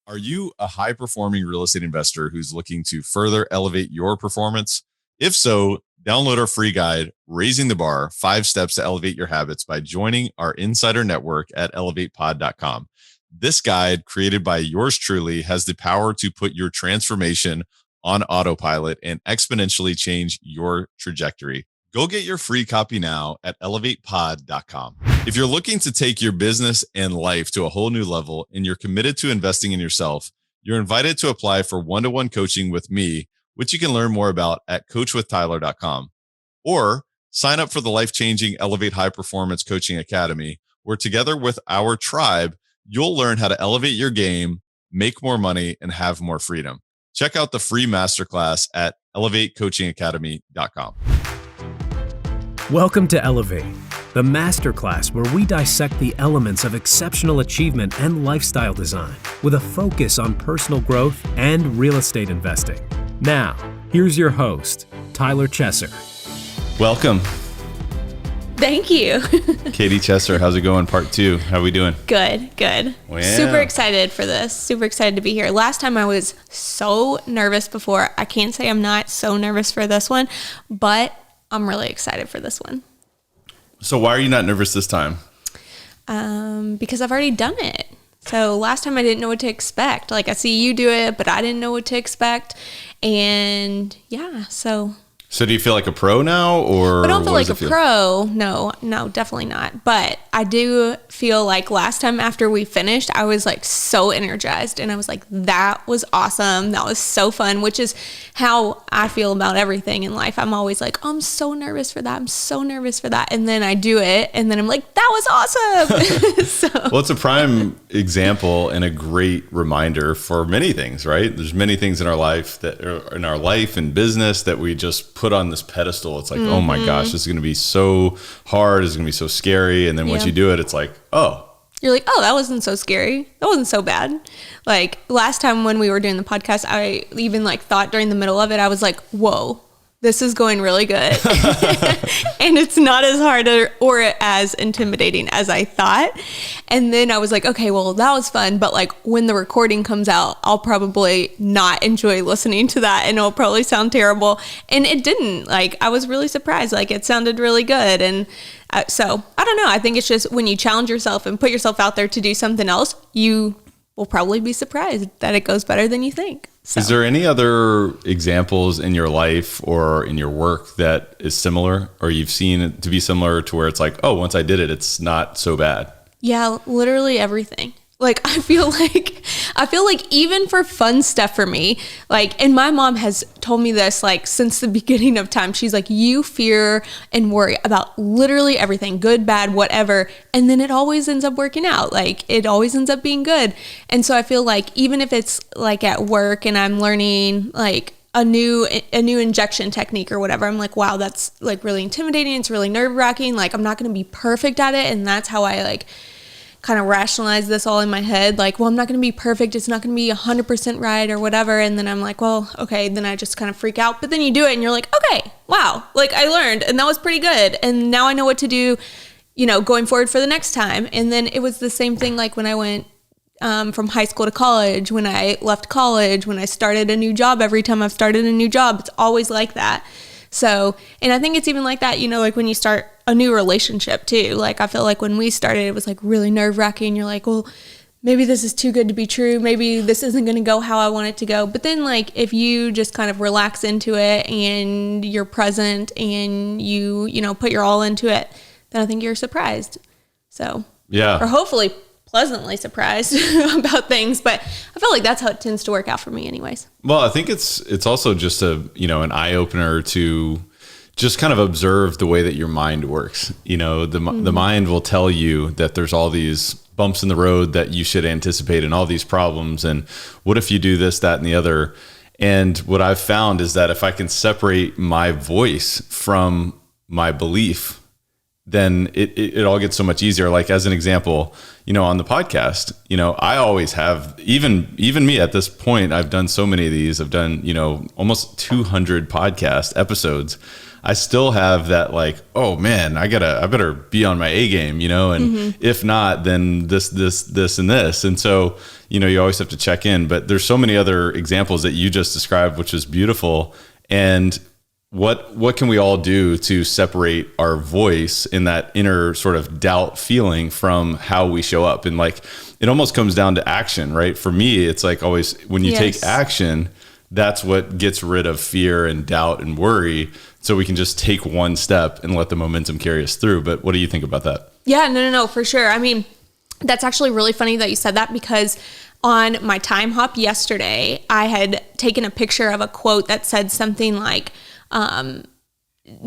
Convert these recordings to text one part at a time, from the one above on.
Are you a high performing real estate investor who's looking to further elevate your performance? If so, download our free guide, Raising the Bar 5 Steps to Elevate Your Habits, by joining our insider network at elevatepod.com. This guide, created by yours truly, has the power to put your transformation on autopilot and exponentially change your trajectory. Go get your free copy now at elevatepod.com. If you're looking to take your business and life to a whole new level and you're committed to investing in yourself, you're invited to apply for one-to-one coaching with me, which you can learn more about at coachwithtyler.com. Or sign up for the life-changing Elevate High Performance Coaching Academy, where together with our tribe, you'll learn how to elevate your game, make more money, and have more freedom. Check out the free masterclass at elevatecoachingacademy.com. Welcome to Elevate, the masterclass where we dissect the elements of exceptional achievement and lifestyle design with a focus on personal growth and real estate investing. Now, here's your host, Tyler Chesser. Welcome. Thank you. Katie Chesser, how's it going? Part 2. How are we doing? Good. Well, yeah. Super excited for this. Super excited to be here. Last time I was so nervous before. I can't say I'm not so nervous for this one, but I'm really excited for this one. So why are you not nervous this time? Because I've already done it. So last time I didn't know what to expect. Like, I see you do it, but I didn't know what to expect. And yeah, so do you feel like a pro now, or I don't feel like a pro. No, definitely not. But I do feel like last time after we finished, I was like so energized and I was like, that was awesome. That was so fun, which is how I feel about everything in life. I'm always like, oh, I'm so nervous for that. I'm so nervous for that. And then I do it and then I'm like, that was awesome. Well, it's a prime example and a great reminder for many things, right? There's many things in our life and business that we just put on this pedestal. It's like, oh my gosh, this is going to be so hard. This is going to be so scary. And then once you do it, it's like, oh. You're like, oh, that wasn't so scary. That wasn't so bad. Like last time when we were doing the podcast, I even like thought during the middle of it, I was like, whoa, this is going really good. And it's not as hard or as intimidating as I thought. And then I was like, okay, well, that was fun. But like when the recording comes out, I'll probably not enjoy listening to that and it'll probably sound terrible. And it didn't. Like, I was really surprised. Like, it sounded really good. And so I don't know. I think it's just when you challenge yourself and put yourself out there to do something else, you will probably be surprised that it goes better than you think. So. Is there any other examples in your life or in your work that is similar, or you've seen it to be similar to where it's like, oh, once I did it, it's not so bad? Yeah, literally everything. Like, I feel like even for fun stuff for me, like, and my mom has told me this, like, since the beginning of time. She's like, you fear and worry about literally everything, good, bad, whatever. And then it always ends up working out. Like, it always ends up being good. And so I feel like even if it's like at work and I'm learning like a new injection technique or whatever, I'm like, wow, that's like really intimidating. It's really nerve wracking. Like, I'm not going to be perfect at it. And that's how I like kind of rationalize this all in my head. Like, well, I'm not going to be perfect. It's not going to be 100% right or whatever. And then I'm like, well, okay. Then I just kind of freak out. But then you do it and you're like, okay, wow. Like, I learned and that was pretty good. And now I know what to do, going forward for the next time. And then it was the same thing like when I went from high school to college, when I left college, when I started a new job. Every time I've started a new job, it's always like that. So, and I think it's even like that, like when you start a new relationship too. Like, I feel like when we started, it was like really nerve wracking. You're like, well, maybe this is too good to be true. Maybe this isn't going to go how I want it to go. But then like, if you just kind of relax into it and you're present and you put your all into it, then I think you're surprised. So, yeah. Or hopefully pleasantly surprised about things, but I feel like that's how it tends to work out for me anyways. Well, I think it's also just an eye opener to just kind of observe the way that your mind works. The mind will tell you that there's all these bumps in the road that you should anticipate and all these problems. And what if you do this, that, and the other? And what I've found is that if I can separate my voice from my belief, then it all gets so much easier. Like as an example, on the podcast, I always have, even me at this point, I've done so many of these. I've done, almost 200 podcast episodes. I still have that like, oh man, I better be on my A game, and if not, then this, and this. And so, you always have to check in, but there's so many other examples that you just described, which is beautiful. And what can we all do to separate our voice in that inner sort of doubt feeling from how we show up? And like, it almost comes down to action, right? For me, it's like always when you take action, that's what gets rid of fear and doubt and worry. So we can just take one step and let the momentum carry us through. But what do you think about that? Yeah, no, for sure. I mean, that's actually really funny that you said that, because on my time hop yesterday, I had taken a picture of a quote that said something like,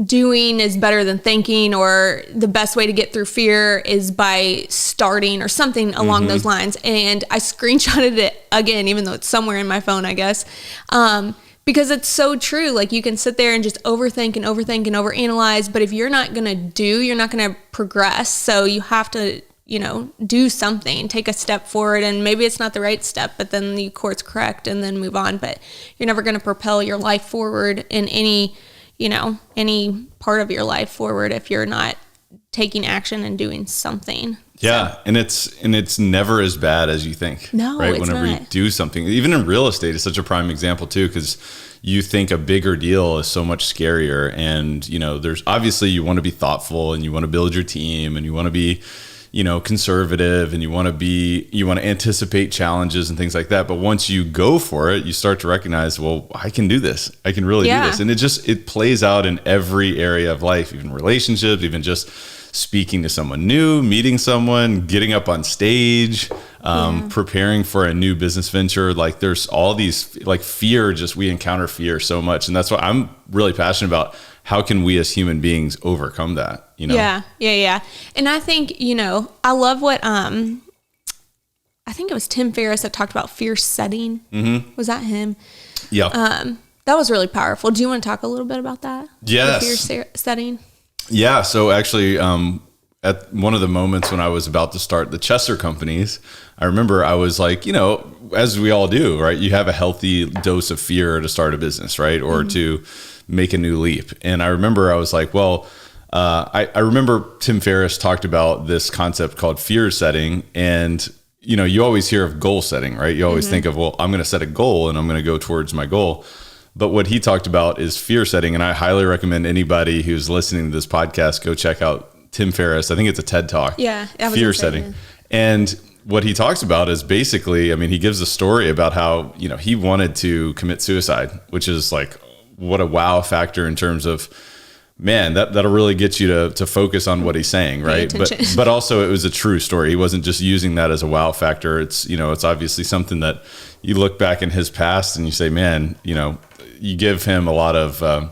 doing is better than thinking, or the best way to get through fear is by starting, or something along those lines. And I screenshotted it again, even though it's somewhere in my phone, I guess. Because it's so true. Like you can sit there and just overthink and overanalyze, but if you're not going to do, you're not going to progress. So you have to, do something, take a step forward, and maybe it's not the right step, but then you course correct and then move on. But you're never going to propel your life forward in any part of your life forward if you're not taking action and doing something. Yeah. So. And it's never as bad as you think. No, right? It's Whenever not. you do something, even in real estate, it's such a prime example too, because you think a bigger deal is so much scarier. And, there's obviously you want to be thoughtful and you want to build your team and you want to be, conservative, and you want to anticipate challenges and things like that. But once you go for it, you start to recognize, well, I can do this. I can really do this. And it plays out in every area of life, even relationships, even just speaking to someone new, meeting someone, getting up on stage, preparing for a new business venture. Like there's all these, like fear, we encounter fear so much. And that's what I'm really passionate about. How can we as human beings overcome that? Yeah. And I think, I love what, I think it was Tim Ferriss that talked about fear setting. Mm-hmm. Was that him? Yeah. That was really powerful. Do you want to talk a little bit about that? Yes. The fear setting? Yeah. So actually, at one of the moments when I was about to start the Chester companies, I remember I was like, as we all do, right? You have a healthy dose of fear to start a business, right? Or to make a new leap. And I remember I was like, well, I remember Tim Ferriss talked about this concept called fear setting. And, you always hear of goal setting, right? You always think of, well, I'm going to set a goal and I'm going to go towards my goal. But what he talked about is fear setting. And I highly recommend anybody who's listening to this podcast, go check out Tim Ferriss. I think it's a TED Talk. Yeah. Fear setting. And what he talks about is basically, he gives a story about how, he wanted to commit suicide, which is like, what a wow factor in terms of, man, that'll really get you to focus on what he's saying, right? But also it was a true story. He wasn't just using that as a wow factor. It's, it's obviously something that you look back in his past and you say, man, you give him a lot of,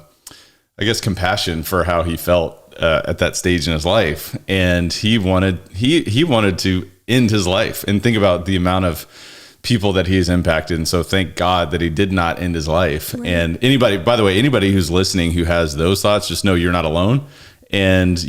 compassion for how he felt at that stage in his life. And he wanted to end his life, and think about the amount of people that he's impacted. And so thank God that he did not end his life. Right. And anybody who's listening who has those thoughts, just know you're not alone. And,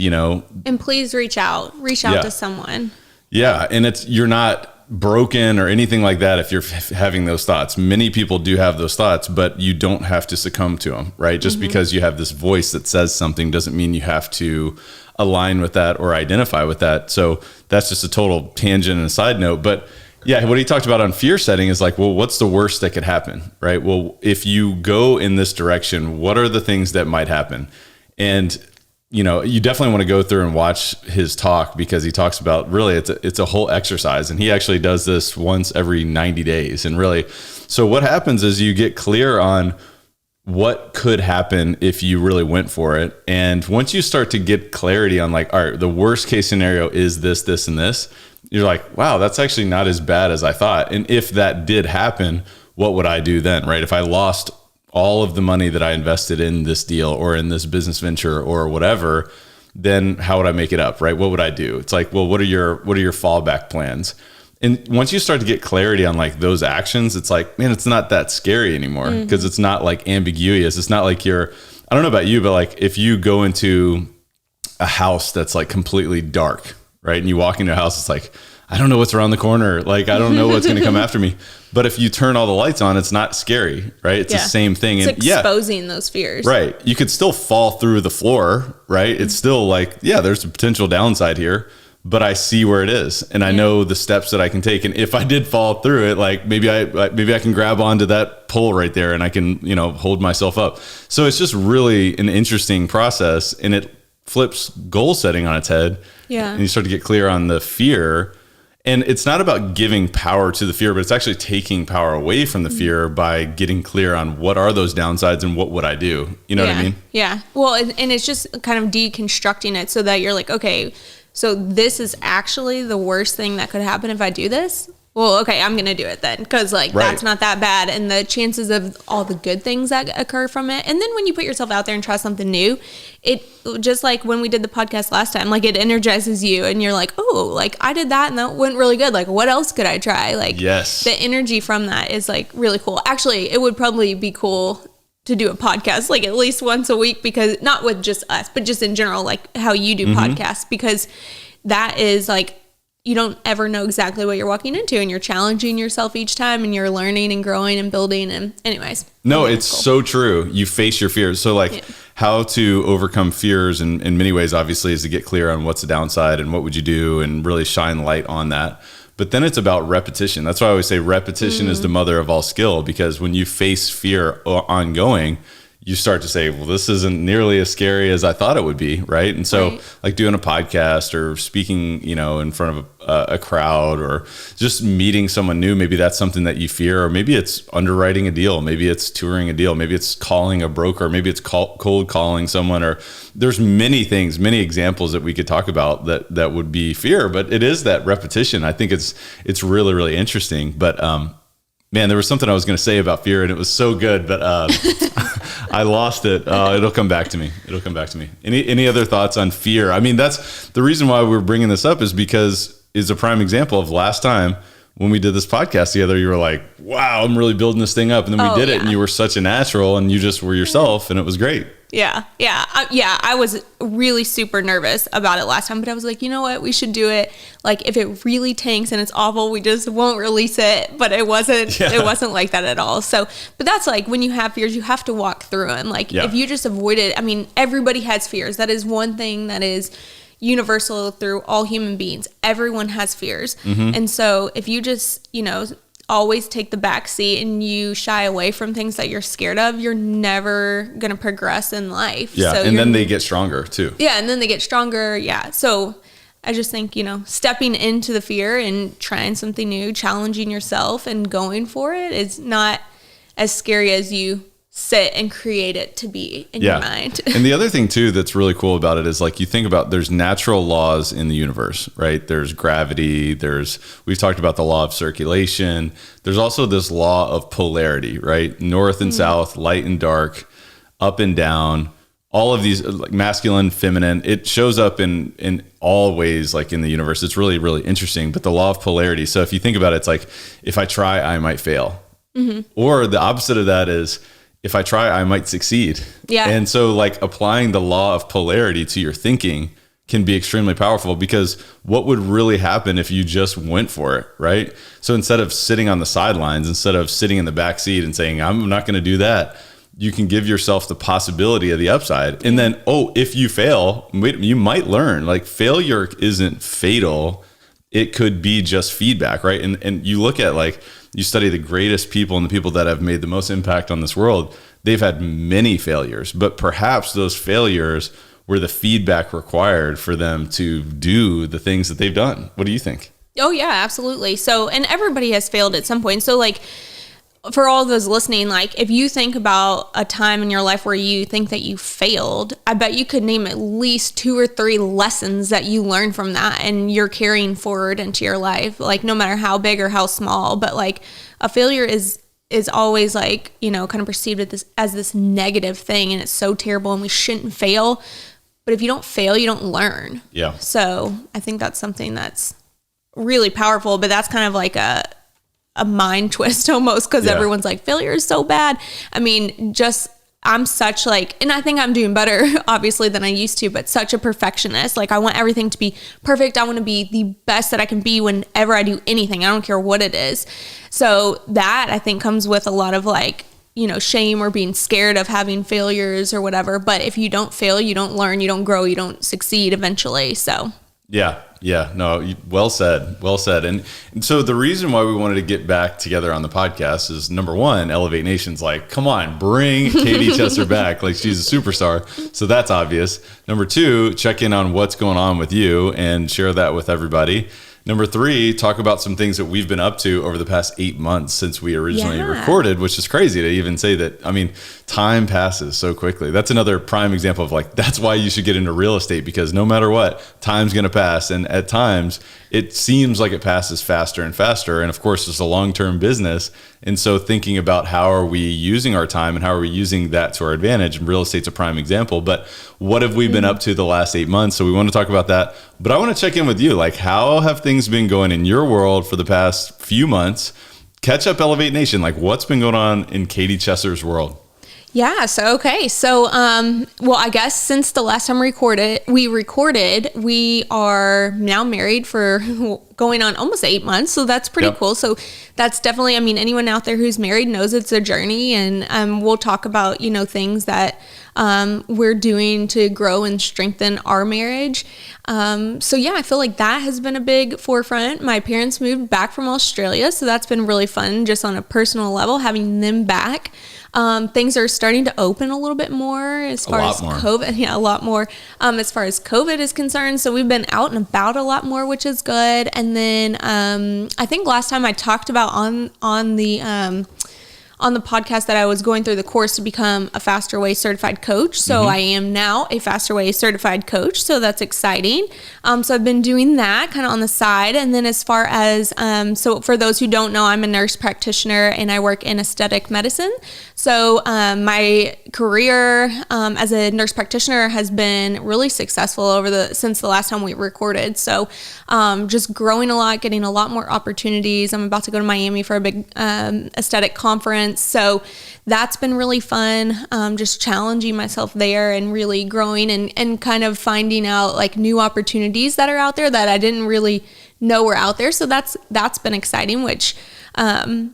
and please reach out to someone. Yeah. And you're not broken or anything like that if you're having those thoughts. Many people do have those thoughts, but you don't have to succumb to them, right? Just because you have this voice that says something doesn't mean you have to align with that or identify with that. So that's just a total tangent and a side note. But yeah, what he talked about on fear setting is like, well, what's the worst that could happen, right? Well, if you go in this direction, what are the things that might happen? And, you definitely want to go through and watch his talk, because he talks about really it's a whole exercise. And he actually does this once every 90 days. And really, so what happens is you get clear on what could happen if you really went for it. And once you start to get clarity on like, all right, the worst case scenario is this, this, and this, you're like, wow, that's actually not as bad as I thought. And if that did happen, what would I do then, right? If I lost all of the money that I invested in this deal or in this business venture or whatever, then how would I make it up, right? What would I do? It's like, well, what are your fallback plans? And once you start to get clarity on like those actions, it's like, man, it's not that scary anymore, because it's not like ambiguous. It's not like I don't know about you, but like if you go into a house that's like completely dark, right? And you walk into a house, it's like, I don't know what's around the corner. Like, I don't know what's going to come after me. But if you turn all the lights on, it's not scary, right? It's the same thing. It's exposing those fears. Right. You could still fall through the floor, right? It's still like, there's a potential downside here, but I see where it is. And I know the steps that I can take. And if I did fall through it, like maybe I can grab onto that pole right there and I can, hold myself up. So it's just really an interesting process, and it flips goal setting on its head. Yeah. And you start to get clear on the fear. And it's not about giving power to the fear, but it's actually taking power away from the fear by getting clear on what are those downsides and what would I do? You know what I mean? Yeah. Well, and it's just kind of deconstructing it so that you're like, okay, so this is actually the worst thing that could happen if I do this. Well, okay, I'm going to do it then, because that's not that bad. And the chances of all the good things that occur from it. And then when you put yourself out there and try something new, it just like when we did the podcast last time, like it energizes you and you're like, oh, like I did that and that went really good. Like what else could I try? Like the energy from that is like really cool. Actually, it would probably be cool to do a podcast like at least once a week, because not with just us, but just in general, like how you do podcasts, because that is like, you don't ever know exactly what you're walking into, and you're challenging yourself each time, and you're learning and growing and building. And anyways. No, it's cool. So true. You face your fears. So like how to overcome fears in many ways, obviously, is to get clear on what's the downside and what would you do, and really shine light on that. But then it's about repetition. That's why I always say repetition is the mother of all skill, because when you face fear ongoing, you start to say, well, this isn't nearly as scary as I thought it would be, right? And so like doing a podcast or speaking, in front of a crowd, or just meeting someone new, maybe that's something that you fear, or maybe it's underwriting a deal, maybe it's touring a deal, maybe it's calling a broker, maybe it's cold calling someone, or there's many things, many examples that we could talk about that would be fear, but it is that repetition. I think it's really, really interesting. But man, there was something I was going to say about fear, and it was so good, but I lost it. It'll come back to me. Any other thoughts on fear? I mean, that's the reason why we're bringing this up, is because it's a prime example of last time when we did this podcast together. You were like, wow, I'm really building this thing up. And then we did it, and you were such a natural, and you just were yourself, and it was great. Yeah. I was really super nervous about it last time, but I was like, you know what? We should do it. Like if it really tanks and it's awful, we just won't release it. But it wasn't like that at all. So, but that's like when you have fears, you have to walk through them. Like if you just avoid it, I mean, everybody has fears. That is one thing that is universal through all human beings. Everyone has fears. And so if you just, always take the back seat and you shy away from things that you're scared of, you're never going to progress in life. Yeah. So and then they get stronger too. Yeah. And then they get stronger. Yeah. So I just think, stepping into the fear and trying something new, challenging yourself and going for it is not as scary as you sit and create it to be in your mind. And the other thing too that's really cool about it is like you think about there's natural laws in the universe, right? There's gravity, we've talked about the law of circulation. There's also this law of polarity, right? North and south, light and dark, up and down, all of these, like masculine, feminine. It shows up in all ways, like in the universe. It's really, really interesting. But the law of polarity. So if you think about it, it's like, if I try, I might fail. Or the opposite of that is, if I try, I might succeed. Yeah. And so like applying the law of polarity to your thinking can be extremely powerful, because what would really happen if you just went for it, right? So instead of sitting on the sidelines, instead of sitting in the back seat and saying, I'm not going to do that, you can give yourself the possibility of the upside. And then, if you fail, you might learn. Like failure isn't fatal. It could be just feedback, right? And you look at like, you study the greatest people and the people that have made the most impact on this world, they've had many failures, but perhaps those failures were the feedback required for them to do the things that they've done. What do you think? Oh yeah, absolutely. So, and everybody has failed at some point. So like, for all those listening, like if you think about a time in your life where you think that you failed, I bet you could name at least 2 or 3 lessons that you learned from that and you're carrying forward into your life, like no matter how big or how small. But like a failure is always like, kind of perceived as this negative thing, and it's so terrible and we shouldn't fail. But if you don't fail, you don't learn. Yeah. So I think that's something that's really powerful, but that's kind of like a mind twist almost, because everyone's like, failure is so bad. I mean, just I'm such like, and I think I'm doing better obviously than I used to, but such a perfectionist. Like I want everything to be perfect. I want to be the best that I can be whenever I do anything. I don't care what it is. So that I think comes with a lot of like, you know, shame or being scared of having failures or whatever. But if you don't fail, you don't learn, you don't grow, you don't succeed eventually. So Yeah. No, well said. Well said. And so the reason why we wanted to get back together on the podcast is, number one, Elevate Nation's like, come on, bring Katie Chester back. Like, she's a superstar. So that's obvious. Number two, check in on what's going on with you and share that with everybody. Number three, talk about some things that we've been up to over the past 8 months since we originally recorded, which is crazy to even say that. I mean, time passes so quickly. That's another prime example of like, that's why you should get into real estate, because no matter what, time's going to pass. And at times it seems like it passes faster and faster. And of course, it's a long-term business. And so thinking about how are we using our time and how are we using that to our advantage, and real estate's a prime example. But what have we been up to the last 8 months? So we want to talk about that. But I want to check in with you. Like, how have things been going in your world for the past few months? Catch up, Elevate Nation. Like, what's been going on in Katie Chester's world? Yeah. So, okay. So, well, I guess since the last time we recorded, we are now married for going on almost 8 months. So that's pretty cool. So that's definitely, I mean, anyone out there who's married knows it's a journey, and we'll talk about, you know, things that we're doing to grow and strengthen our marriage. So yeah, I feel like that has been a big forefront. My parents moved back from Australia, so that's been really fun just on a personal level, having them back. Things are starting to open a little bit more as far as COVID. Yeah, a lot more as far as COVID is concerned. So we've been out and about a lot more, which is good. And then I think last time I talked about on the podcast that I was going through the course to become a Faster Way certified coach. So I am now a Faster Way certified coach. So that's exciting. So I've been doing that kind of on the side. And then as far as, so for those who don't know, I'm a nurse practitioner and I work in aesthetic medicine. So my career as a nurse practitioner has been really successful since the last time we recorded. So just growing a lot, getting a lot more opportunities. I'm about to go to Miami for a big aesthetic conference. So that's been really fun, just challenging myself there and really growing and kind of finding out like new opportunities that are out there that I didn't really know were out there. So that's been exciting, which I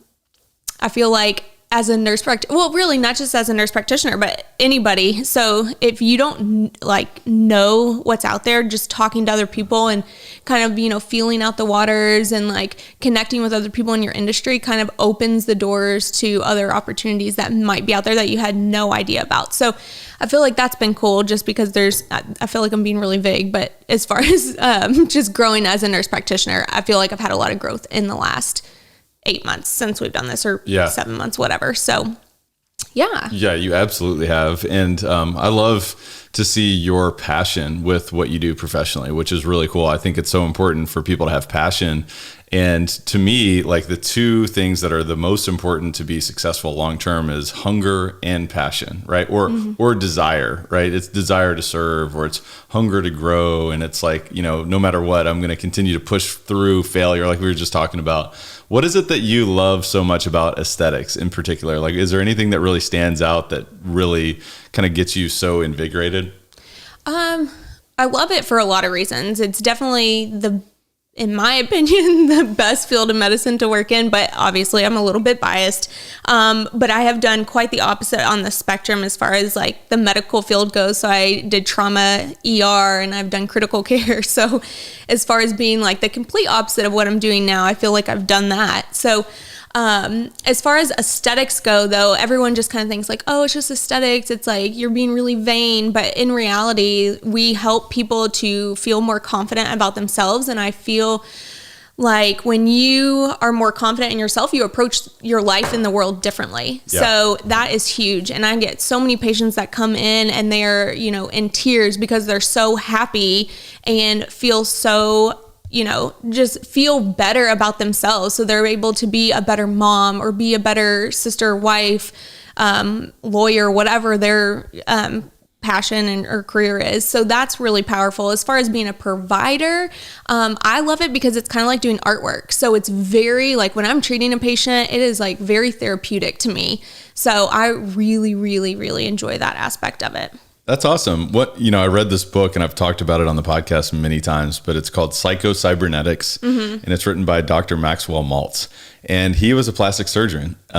feel like as a nurse well, really not just as a nurse practitioner, but anybody. So if you don't like know what's out there, just talking to other people and kind of, you know, feeling out the waters and like connecting with other people in your industry kind of opens the doors to other opportunities that might be out there that you had no idea about. So I feel like that's been cool just because I feel like I'm being really vague, but as far as just growing as a nurse practitioner, I feel like I've had a lot of growth in the last 8 months since we've done this, or 7 months, whatever. So yeah, you absolutely have. And I love to see your passion with what you do professionally, which is really cool. I think it's so important for people to have passion. And to me, like the two things that are the most important to be successful long-term is hunger and passion, right? Or desire, right? It's desire to serve, or it's hunger to grow. And it's like, you know, no matter what, I'm going to continue to push through failure. Like we were just talking about. What is it that you love so much about aesthetics in particular? Like, is there anything that really stands out that really kind of gets you so invigorated? I love it for a lot of reasons. It's definitely in my opinion, the best field of medicine to work in, but obviously I'm a little bit biased. But I have done quite the opposite on the spectrum as far as like the medical field goes. So I did trauma ER and I've done critical care. So as far as being like the complete opposite of what I'm doing now, I feel like I've done that. So as far as aesthetics go, though, everyone just kind of thinks like, oh, it's just aesthetics. It's like you're being really vain. But in reality, we help people to feel more confident about themselves. And I feel like when you are more confident in yourself, you approach your life in the world differently. Yeah. So that is huge. And I get so many patients that come in and they're, you know, in tears because they're so happy and feel so, you know, just feel better about themselves. So they're able to be a better mom or be a better sister, wife, lawyer, whatever their passion and or career is. So that's really powerful. As far as being a provider, I love it because it's kind of like doing artwork. So it's very like when I'm treating a patient, it is like very therapeutic to me. So I really, really, really enjoy that aspect of it. That's awesome. I read this book and I've talked about it on the podcast many times, but it's called PsychoCybernetics, and it's written by Dr. Maxwell Maltz. And he was a plastic surgeon. He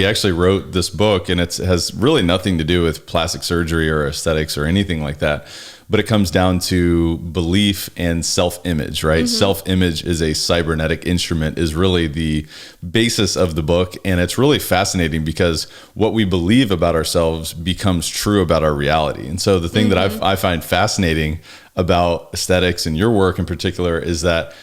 actually wrote this book, and it has really nothing to do with plastic surgery or aesthetics or anything like that. But it comes down to belief and self-image, right? Self-image is a cybernetic instrument, is really the basis of the book. And it's really fascinating because what we believe about ourselves becomes true about our reality. And so the thing that I find fascinating about aesthetics and your work in particular is that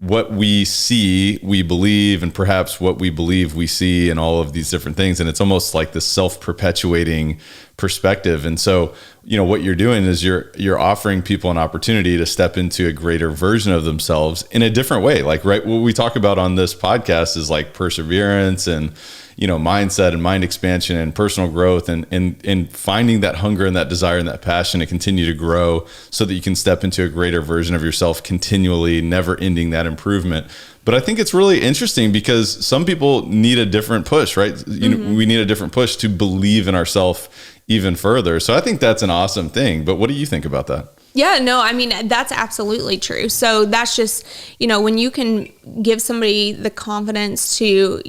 what we see, we believe, and perhaps what we believe we see, and all of these different things. And it's almost like this self-perpetuating perspective. And so, what you're doing is you're offering people an opportunity to step into a greater version of themselves in a different way. Like, right, what we talk about on this podcast is like perseverance and, mindset and mind expansion and personal growth and finding that hunger and that desire and that passion to continue to grow so that you can step into a greater version of yourself continually, never ending that improvement. But I think it's really interesting because some people need a different push, right? We need a different push to believe in ourselves even further. So I think that's an awesome thing. But what do you think about that? Yeah, no, I mean, that's absolutely true. So that's just, when you can give somebody the confidence to,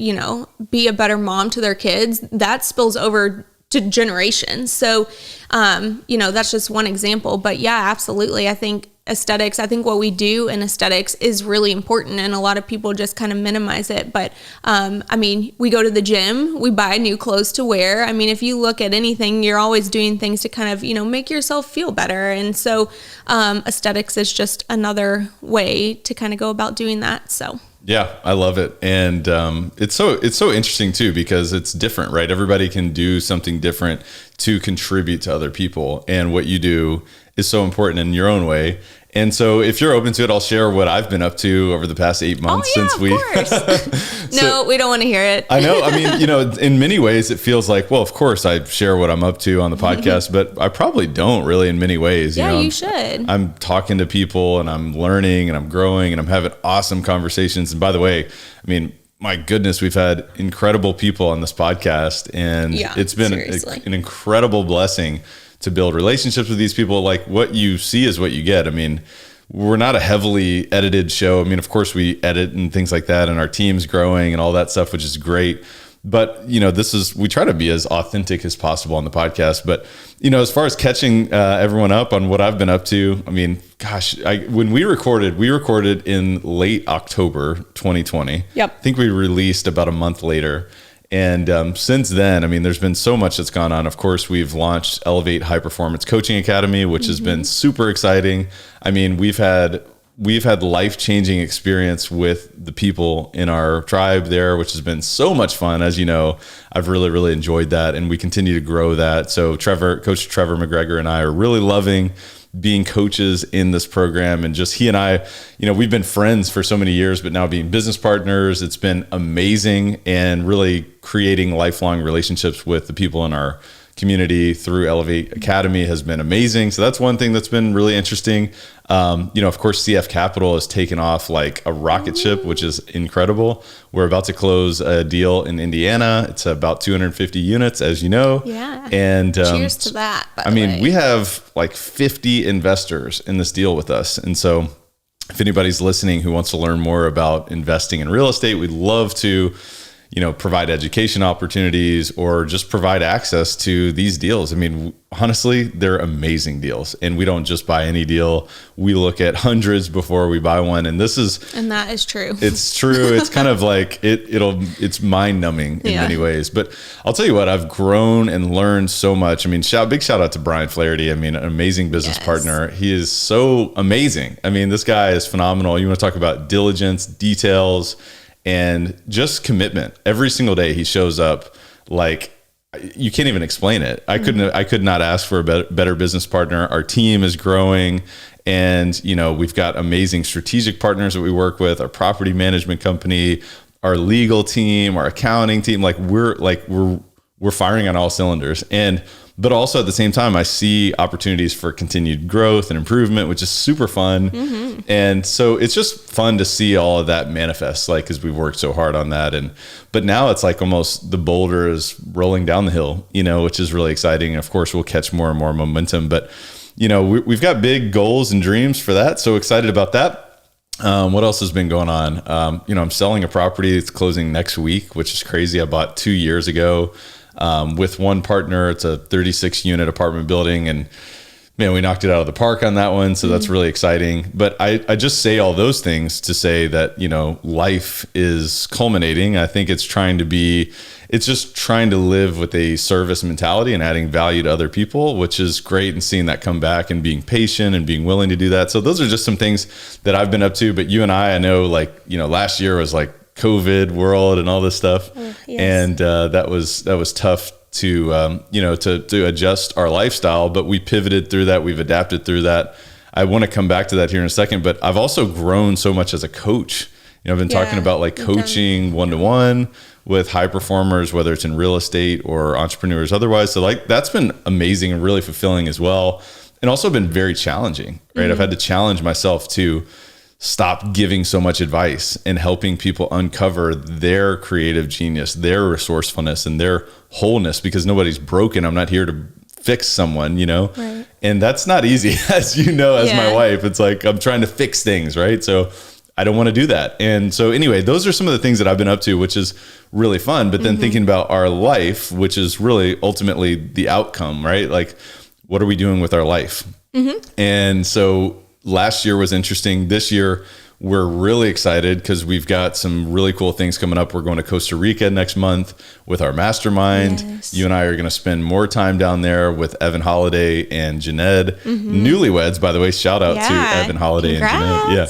be a better mom to their kids, that spills over to generations. So, that's just one example. But yeah, absolutely. I think what we do in aesthetics is really important, and a lot of people just kind of minimize it. But we go to the gym, we buy new clothes to wear. I mean, if you look at anything, you're always doing things to kind of, make yourself feel better. And so aesthetics is just another way to kind of go about doing that. So yeah, I love it. And it's so interesting too, because it's different, right? Everybody can do something different to contribute to other people. And what you do is so important in your own way. And so if you're open to it, I'll share what I've been up to over the past 8 months since we... No, we don't want to hear it. I know. I mean, in many ways, it feels like, well, of course I share what I'm up to on the podcast, but I probably don't really in many ways. You should. I'm talking to people and I'm learning and I'm growing and I'm having awesome conversations. And by the way, my goodness, we've had incredible people on this podcast, and it's been an incredible blessing to build relationships with these people. Like, what you see is what you get. We're not a heavily edited show. Of course we edit and things like that, and our team's growing and all that stuff, which is great. But, we try to be as authentic as possible on the podcast. But, as far as catching everyone up on what I've been up to, when we recorded in late October 2020. Yep. I think we released about a month later. And since then, there's been so much that's gone on. Of course, we've launched Elevate High Performance Coaching Academy, which has been super exciting. We've had life-changing experience with the people in our tribe there, which has been so much fun. As you know, I've really, really enjoyed that, and we continue to grow that. So Coach Trevor McGregor and I are really loving being coaches in this program. And just he and I, we've been friends for so many years, but now being business partners, it's been amazing, and really creating lifelong relationships with the people in our community through Elevate Academy has been amazing. So that's one thing that's been really interesting. Of course, CF Capital has taken off like a rocket ship, which is incredible. We're about to close a deal in Indiana. It's about 250 units, as you know. Yeah. And cheers to that. By the way. We have like 50 investors in this deal with us. And so if anybody's listening who wants to learn more about investing in real estate, we'd love to provide education opportunities or just provide access to these deals. Honestly, they're amazing deals, and we don't just buy any deal. We look at hundreds before we buy one. And that is true. It's true. It's kind of like it's mind numbing in many ways, but I'll tell you what, I've grown and learned so much. Big shout out to Brian Flaherty. An amazing business partner. He is so amazing. This guy is phenomenal. You want to talk about diligence, details, and just commitment. Every single day he shows up like you can't even explain it. I could not ask for a better business partner. Our team is growing, and we've got amazing strategic partners that we work with, our property management company, our legal team, our accounting team. We're we're firing on all cylinders. But also at the same time, I see opportunities for continued growth and improvement, which is super fun. And so it's just fun to see all of that manifest, like, because we've worked so hard on that. But now it's like almost the boulder is rolling down the hill, which is really exciting. And of course, we'll catch more and more momentum. But, we've got big goals and dreams for that. So excited about that. What else has been going on? I'm selling a property. It's closing next week, which is crazy. I bought 2 years ago. With one partner. It's a 36 unit apartment building, and man, we knocked it out of the park on that one. So that's really exciting. But I just say all those things to say that, life is culminating. I think it's just trying to live with a service mentality and adding value to other people, which is great, and seeing that come back and being patient and being willing to do that. So those are just some things that I've been up to. But you and I know, last year was like COVID world and all this stuff. Yes. And that was tough to to adjust our lifestyle, but we pivoted through that. We've adapted through that. I want to come back to that here in a second, but I've also grown so much as a coach. I've been talking about like coaching one-to-one with high performers, whether it's in real estate or entrepreneurs otherwise. So like that's been amazing and really fulfilling as well. And also been very challenging, right? I've had to challenge myself to stop giving so much advice and helping people uncover their creative genius, their resourcefulness, and their wholeness, because nobody's broken. I'm not here to fix someone, right. And that's not easy, as as my wife. It's like, I'm trying to fix things, right? So I don't want to do that. And so anyway, those are some of the things that I've been up to, which is really fun. But then thinking about our life, which is really ultimately the outcome, right? Like, what are we doing with our life? And so last year was interesting. This year, we're really excited because we've got some really cool things coming up. We're going to Costa Rica next month with our mastermind. Yes. You and I are going to spend more time down there with Evan Holiday and Jeanette. Newlyweds, by the way. Shout out to Evan Holiday and Jeanette. Yeah.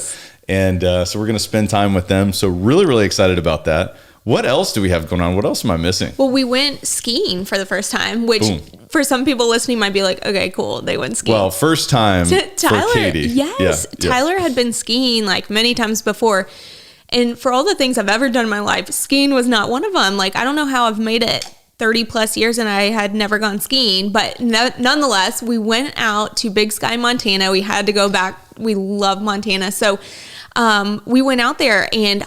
And so we're going to spend time with them. So really, really excited about that. What else do we have going on? What else am I missing? Well, we went skiing for the first time, which for some people listening might be like, okay, cool. They went skiing. Well, first time Tyler, for Katie. Yes. Yeah. Tyler had been skiing like many times before. And for all the things I've ever done in my life, skiing was not one of them. Like, I don't know how I've made it 30 plus years and I had never gone skiing, but nonetheless, we went out to Big Sky, Montana. We had to go back. We love Montana. So we went out there, and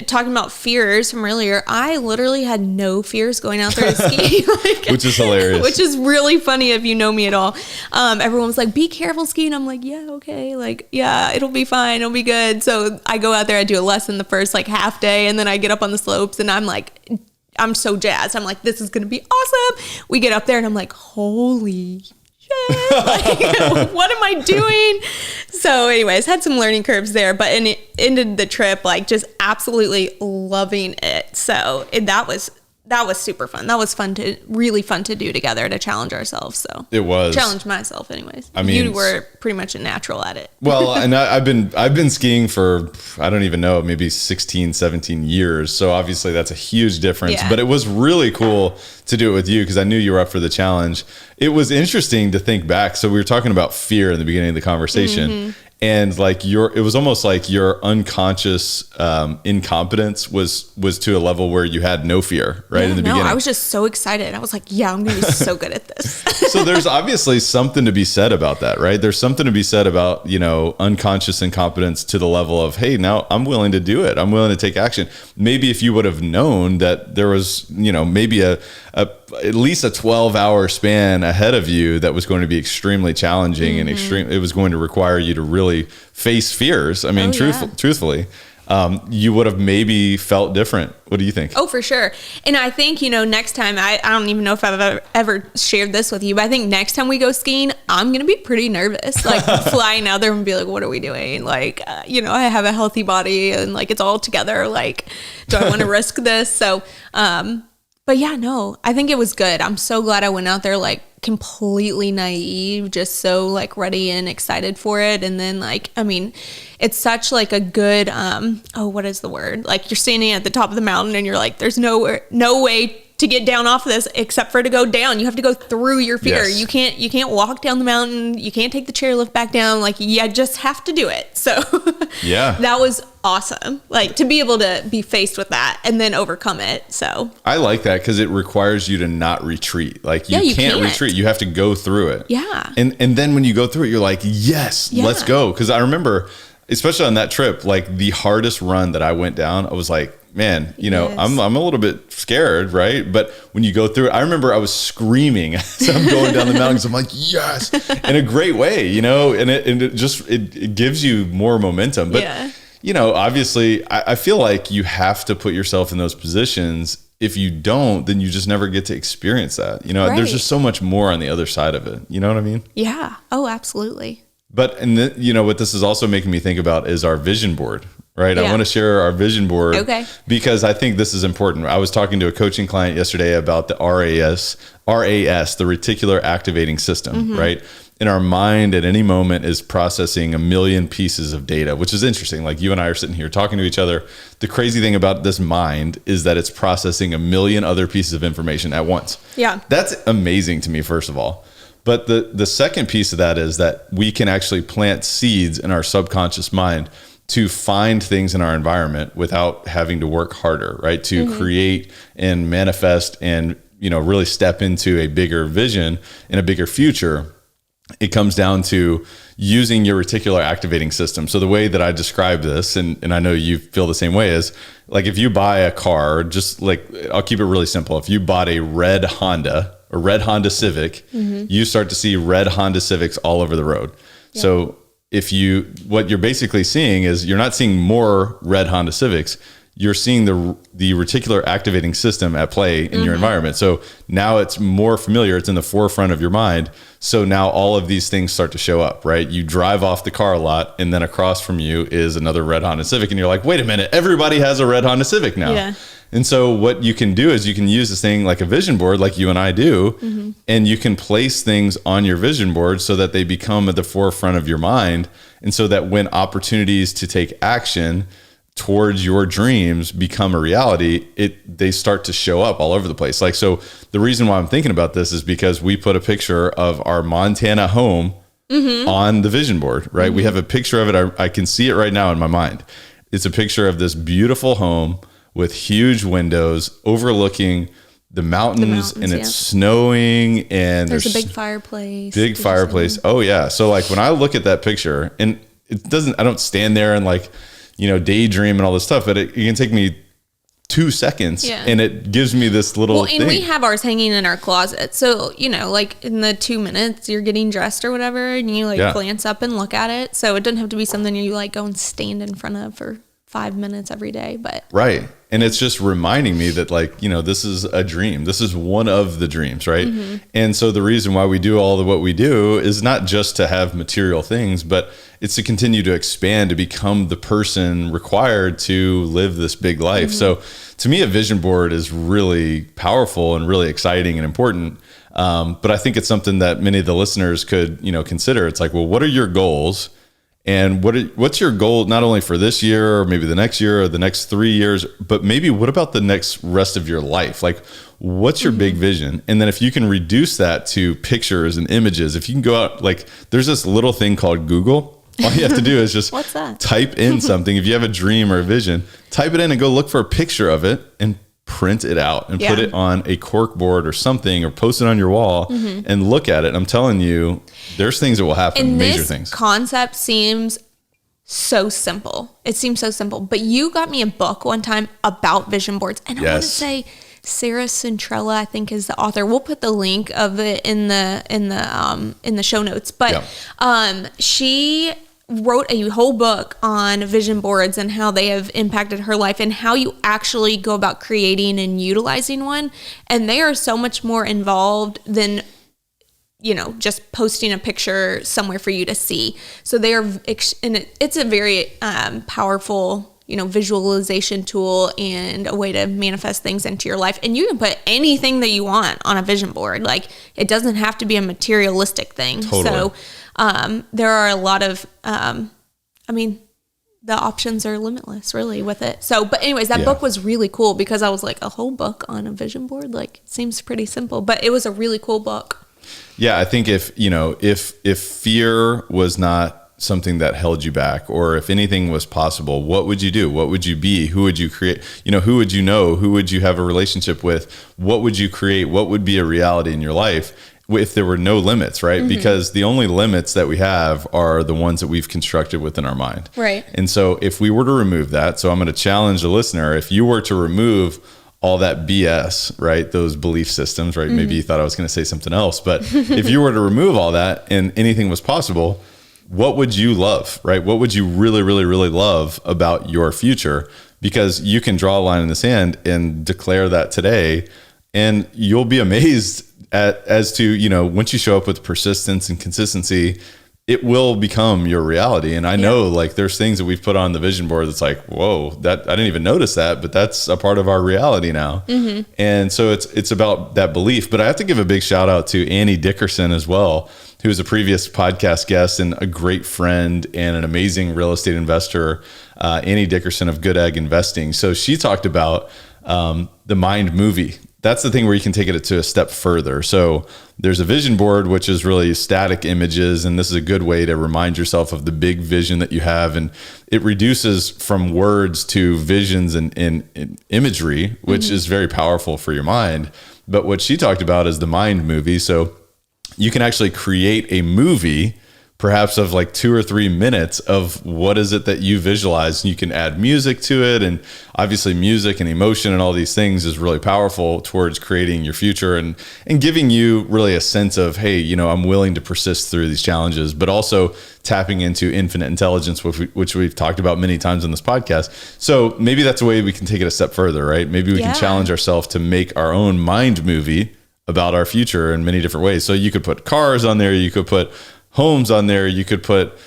talking about fears from earlier, I literally had no fears going out there to ski. Which is hilarious. Which is really funny if you know me at all. Everyone was like, be careful skiing. I'm like, yeah, okay. Like, yeah, it'll be fine. It'll be good. So I go out there, I do a lesson the first like half day, and then I get up on the slopes and I'm so jazzed. I'm like, this is going to be awesome. We get up there and I'm like, holy like, what am I doing? So anyways, had some learning curves there, but it ended the trip like just absolutely loving it. So that was super fun. That was really fun to do together, to challenge ourselves. So it was challenge myself anyways. I mean, you were pretty much a natural at it. Well, and I've been skiing for, I don't even know, maybe 16, 17 years. So obviously that's a huge difference, but it was really cool to do it with you because I knew you were up for the challenge. It was interesting to think back. So we were talking about fear in the beginning of the conversation. And like it was almost like your unconscious incompetence was to a level where you had no fear, right? In the beginning. I was just so excited. I was like, yeah, I'm going to be so good at this. So there's obviously something to be said about that, right? There's something to be said about, unconscious incompetence to the level of, hey, now I'm willing to do it. I'm willing to take action. Maybe if you would have known that there was, maybe at least a 12-hour span ahead of you that was going to be extremely challenging and it was going to require you to really face fears. I mean, truthfully, you would have maybe felt different. What do you think? Oh, for sure. And I think, next time, I don't even know if I've ever shared this with you, but I think next time we go skiing, I'm going to be pretty nervous, like flying out there and be like, what are we doing? Like, I have a healthy body and like, it's all together. Like, do I want to risk this? So, but yeah, no, I think it was good. I'm so glad I went out there like completely naive, just so like ready and excited for it. And then like, I mean, it's such like a good, what is the word? Like you're standing at the top of the mountain and you're like, there's no way to get down off of this, except for to go down. You have to go through your fear. Yes. You can't walk down the mountain. You can't take the chairlift back down. Like, you just have to do it. So Yeah. that was awesome. Like, to be able to be faced with that and then overcome it. So I like that because it requires you to not retreat. Like you, you can't can't retreat. You have to go through it. Yeah. And then when you go through it, you're like, yes, let's go. Because I remember, especially on that trip, like the hardest run that I went down, I was like, man, you know, I'm a little bit scared, right? But when you go through it, I remember I was screaming as I'm going down the mountain. So I'm like, yes, in a great way, you know, and it gives you more momentum. But, you know, obviously I feel like you have to put yourself in those positions. If you don't, then you just never get to experience that. You know, there's just so much more on the other side of it. You know what I mean? Yeah. Oh, absolutely. But, you know, what this is also making me think about is our vision board, right? Yeah. I want to share our vision board because I think this is important. I was talking to a coaching client yesterday about the RAS, the reticular activating system, right? And our mind at any moment is processing 1 million pieces of data, which is interesting. Like you and I are sitting here talking to each other. The crazy thing about this mind is that it's processing 1 million other pieces of information at once. Yeah. That's amazing to me, first of all. But the second piece of that is that we can actually plant seeds in our subconscious mind to find things in our environment without having to work harder, right? To create and manifest and, you know, really step into a bigger vision and a bigger future. It comes down to using your reticular activating system. So the way that I describe this, and I know you feel the same way, is like if you buy a car, just like, I'll keep it really simple. If you bought a red Honda Civic, you start to see red Honda Civics all over the road. Yeah. So what you're basically seeing is you're not seeing more red Honda Civics. You're seeing the reticular activating system at play in your environment. So now it's more familiar. It's in the forefront of your mind. So now all of these things start to show up, right? You drive off the car lot and then across from you is another red Honda Civic. And you're like, wait a minute, everybody has a red Honda Civic now. Yeah. And so what you can do is you can use this thing like a vision board, like you and I do, and you can place things on your vision board so that they become at the forefront of your mind. And so that when opportunities to take action towards your dreams become a reality, they start to show up all over the place. Like, so the reason why I'm thinking about this is because we put a picture of our Montana home on the vision board, right? We have a picture of it. I can see it right now in my mind. It's a picture of this beautiful home with huge windows overlooking the mountains and it's snowing and there's a big fireplace. Oh yeah. So like when I look at that picture, and I don't stand there and like, you know, daydream and all this stuff, but it can take me 2 seconds and it gives me this little thing. And we have ours hanging in our closet. So, you know, like in the 2 minutes you're getting dressed or whatever and you like glance up and look at it. So it doesn't have to be something you like go and stand in front of for 5 minutes every day, but right. And it's just reminding me that like, you know, this is a dream. This is one of the dreams, right? And so the reason why we do all of what we do is not just to have material things, but it's to continue to expand, to become the person required to live this big life. So to me, a vision board is really powerful and really exciting and important. But I think it's something that many of the listeners could, you know, consider. It's like, well, what are your goals? And what's your goal, not only for this year or maybe the next year or the next 3 years, but maybe what about the next rest of your life? Like, what's your big vision? And then if you can reduce that to pictures and images, if you can go out, like there's this little thing called Google. All you have to do is just what's that? Type in something. If you have a dream or a vision, type it in and go look for a picture of it and print it out and put it on a cork board or something, or post it on your wall and look at it. I'm telling you, there's things that will happen, and major this things. Concept seems so simple. It seems so simple, but you got me a book one time about vision boards, and I want to say Sarah Centrella, I think, is the author. We'll put the link of it in the show notes, but she wrote a whole book on vision boards and how they have impacted her life and how you actually go about creating and utilizing one. And they are so much more involved than, you know, just posting a picture somewhere for you to see. So they are, and it's a very powerful, you know, visualization tool and a way to manifest things into your life. And you can put anything that you want on a vision board. Like, it doesn't have to be a materialistic thing. Totally. So there are a lot of, I mean, the options are limitless really with it. So, but anyways, that book was really cool because I was like, a whole book on a vision board, like seems pretty simple, but it was a really cool book. Yeah. I think if fear was not something that held you back, or if anything was possible, what would you do? What would you be? Who would you create? Who would you know? Who would you have a relationship with? What would you create? What would be a reality in your life if there were no limits, right? Because the only limits that we have are the ones that we've constructed within our mind. Right. And so if we were to remove that, so I'm going to challenge the listener, if you were to remove all that BS, right? Those belief systems, right? Maybe you thought I was going to say something else, but if you were to remove all that and anything was possible, what would you love, right? What would you really, really, really love about your future? Because you can draw a line in the sand and declare that today, and you'll be amazed as to, once you show up with persistence and consistency, it will become your reality. And I know like there's things that we've put on the vision board that's like, whoa, that I didn't even notice that, but that's a part of our reality now. And so it's about that belief. But I have to give a big shout out to Annie Dickerson as well, who was a previous podcast guest and a great friend and an amazing real estate investor, Annie Dickerson of Good Egg Investing. So she talked about the mind movie. That's the thing where you can take it to a step further. So there's a vision board, which is really static images. And this is a good way to remind yourself of the big vision that you have. And it reduces from words to visions and imagery, which is very powerful for your mind. But what she talked about is the mind movie. So you can actually create a movie, perhaps of like 2 or 3 minutes of what is it that you visualize. You can add music to it. And obviously music and emotion and all these things is really powerful towards creating your future and giving you really a sense of, hey, I'm willing to persist through these challenges, but also tapping into infinite intelligence, which we've talked about many times on this podcast. So maybe that's a way we can take it a step further, right? Maybe we can challenge ourselves to make our own mind movie about our future in many different ways. So you could put cars on there, you could put homes on there, you could put,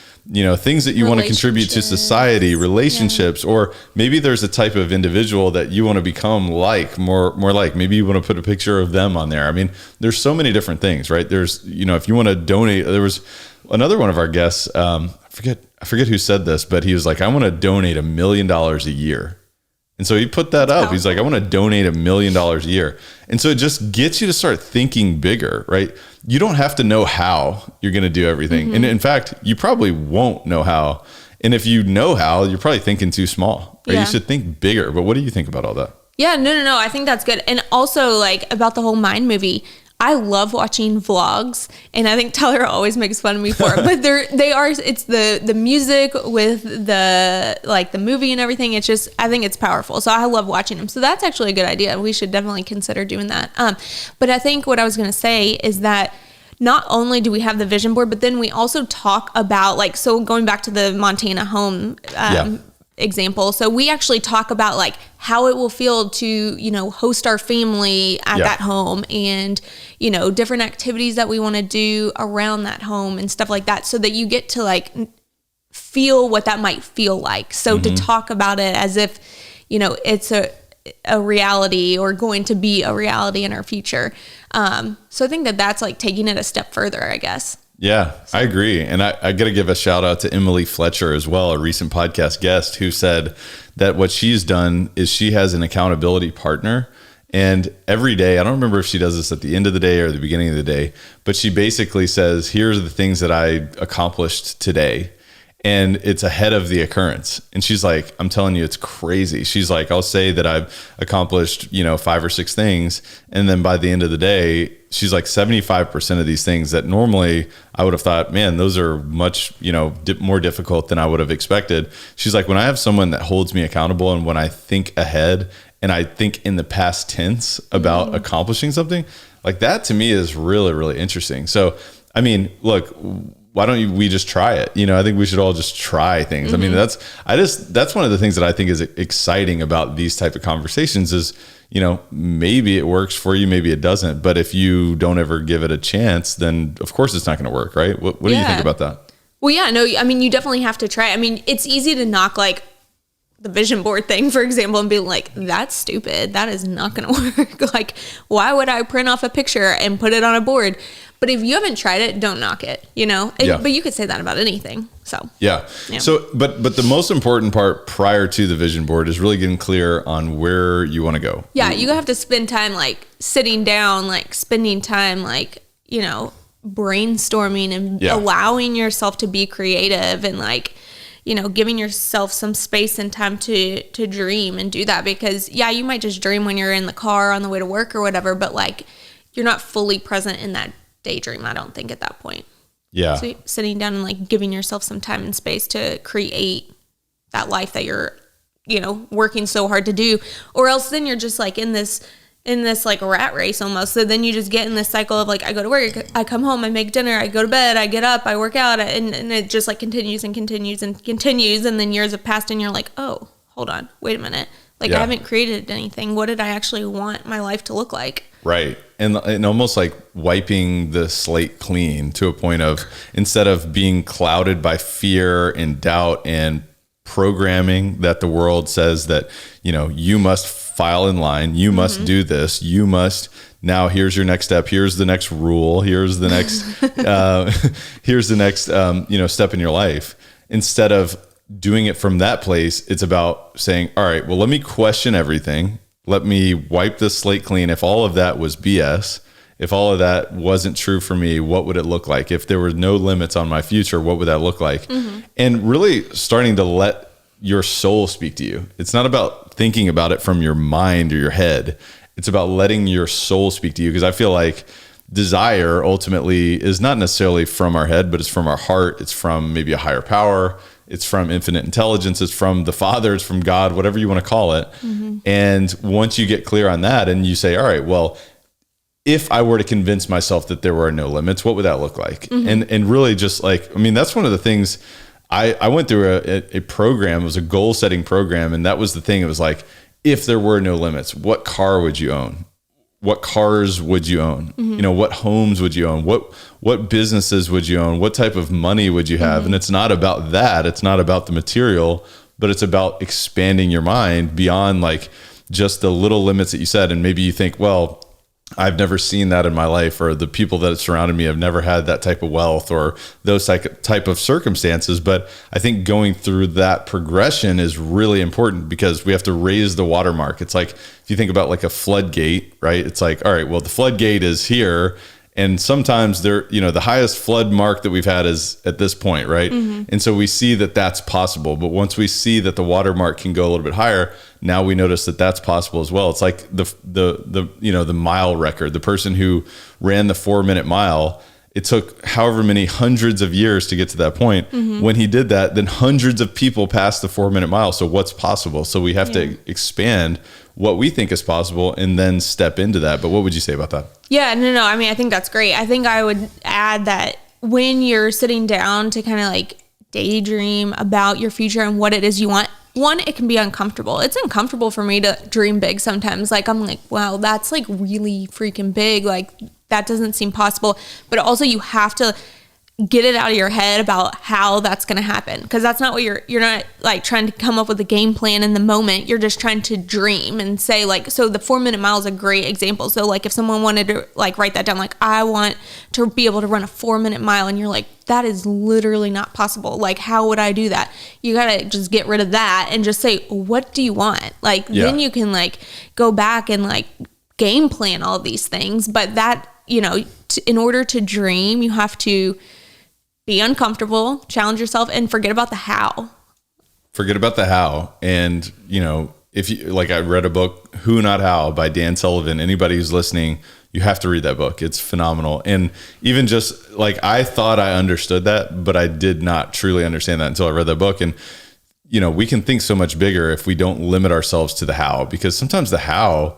things that you want to contribute to society, relationships, or maybe there's a type of individual that you want to become like, more like, maybe you want to put a picture of them on there. I mean, there's so many different things, right? There's, if you want to donate, there was another one of our guests, I forget who said this, but he was like, I want to donate $1 million a year. And so he put that up. He's like, I want to donate $1 million a year. And so it just gets you to start thinking bigger, right? You don't have to know how you're going to do everything. And in fact, you probably won't know how. And if you know how, you're probably thinking too small, right? You should think bigger. But what do you think about all that? Yeah, no. I think that's good. And also like about the whole mind movie, I love watching vlogs, and I think Tyler always makes fun of me for it, but it's the music with the movie and everything. It's just, I think it's powerful. So I love watching them. So that's actually a good idea. We should definitely consider doing that. But I think what I was going to say is that not only do we have the vision board, but then we also talk about so going back to the Montana home, example. So we actually talk about like how it will feel to, host our family at that home and, different activities that we want to do around that home and stuff like that, so that you get to like feel what that might feel like. So to talk about it as if, it's a reality or going to be a reality in our future. So I think that's like taking it a step further, I guess. Yeah, I agree. And I got to give a shout out to Emily Fletcher as well, a recent podcast guest, who said that what she's done is she has an accountability partner. And every day, I don't remember if she does this at the end of the day or the beginning of the day, but she basically says, here's the things that I accomplished today. And it's ahead of the occurrence. And she's like, I'm telling you, it's crazy. She's like, I'll say that I've accomplished, 5 or 6 things. And then by the end of the day, she's like 75% of these things that normally I would have thought, man, those are much, more difficult than I would have expected. She's like, when I have someone that holds me accountable and when I think ahead and I think in the past tense about accomplishing something, like that to me is really, really interesting. So, I mean, look, why don't we just try it? I think we should all just try things. I mean, that's one of the things that I think is exciting about these type of conversations is, maybe it works for you, maybe it doesn't. But if you don't ever give it a chance, then of course it's not going to work, right? What do you think about that? Well, yeah, no, I mean, you definitely have to try. I mean, it's easy to knock like the vision board thing, for example, and be like, that's stupid. That is not going to work. Like, why would I print off a picture and put it on a board? But if you haven't tried it, don't knock it, but you could say that about anything. So, yeah. So, but the most important part prior to the vision board is really getting clear on where you want to go. Yeah. You have to spend time like sitting down, like spending time, like, brainstorming and allowing yourself to be creative and like, giving yourself some space and time to dream and do that, because you might just dream when you're in the car on the way to work or whatever, but like you're not fully present in that daydream, I don't think, at that point. Yeah. So sitting down and like giving yourself some time and space to create that life that you're, working so hard to do, or else then you're just like in this like rat race almost. So then you just get in this cycle of like, I go to work, I come home, I make dinner, I go to bed, I get up, I work out, and it just like continues and continues and continues. And then years have passed and you're like, oh, hold on, wait a minute. Like I haven't created anything. What did I actually want my life to look like? Right. And almost like wiping the slate clean to a point of, instead of being clouded by fear and doubt and programming that the world says that, you must file in line, you must do this, you must, now here's your next step, here's the next rule, here's the next, here's the next, step in your life. Instead of doing it from that place, it's about saying, all right, well, let me question everything. Let me wipe this slate clean. If all of that was BS, if all of that wasn't true for me, what would it look like? If there were no limits on my future, what would that look like? And really starting to let your soul speak to you. It's not about thinking about it from your mind or your head. It's about letting your soul speak to you. Because I feel like desire ultimately is not necessarily from our head, but it's from our heart. It's from maybe a higher power. It's from infinite intelligence. It's from the Father. It's from God, whatever you want to call it. And once you get clear on that and you say, all right, well, if I were to convince myself that there were no limits, what would that look like? And really just like, that's one of the things. I went through a program. It was a goal setting program. And that was the thing. It was like, if there were no limits, what car would you own? What cars would you own? What homes would you own? What businesses would you own? What type of money would you have? And it's not about that. It's not about the material, but it's about expanding your mind beyond like just the little limits that you said. And maybe you think, well, I've never seen that in my life, or the people that surrounded me have never had that type of wealth or those type of circumstances. But I think going through that progression is really important, because we have to raise the watermark. It's like, if you think about like a floodgate, right? It's like, all right, well, the floodgate is here. And sometimes the highest flood mark that we've had is at this point, right? And so we see that that's possible. But once we see that the watermark can go a little bit higher, now we notice that that's possible as well. It's like the mile record, the person who ran the 4-minute mile. It took however many hundreds of years to get to that point. When he did that, then hundreds of people passed the 4-minute mile. So what's possible? So we have to expand what we think is possible and then step into that. But what would you say about that? Yeah, no. I think that's great. I think I would add that when you're sitting down to kind of like daydream about your future and what it is you want, one, it can be uncomfortable. It's uncomfortable for me to dream big sometimes. Like, I'm like, wow, that's like really freaking big. Like, that doesn't seem possible. But also you have to get it out of your head about how that's going to happen. Because that's not what you're not like trying to come up with a game plan in the moment. You're just trying to dream and say like, so the 4-minute mile is a great example. So like if someone wanted to like write that down, like I want to be able to run a 4-minute mile, and you're like, that is literally not possible. Like, how would I do that? You got to just get rid of that and just say, what do you want? Like, then you can like go back and like game plan all these things. But that, in order to dream, you have to be uncomfortable, challenge yourself, and forget about the how. Forget about the how. And, if you like, I read a book, Who Not How by Dan Sullivan. Anybody who's listening, you have to read that book. It's phenomenal. And even just like, I thought I understood that, but I did not truly understand that until I read that book. And, we can think so much bigger if we don't limit ourselves to the how, because sometimes the how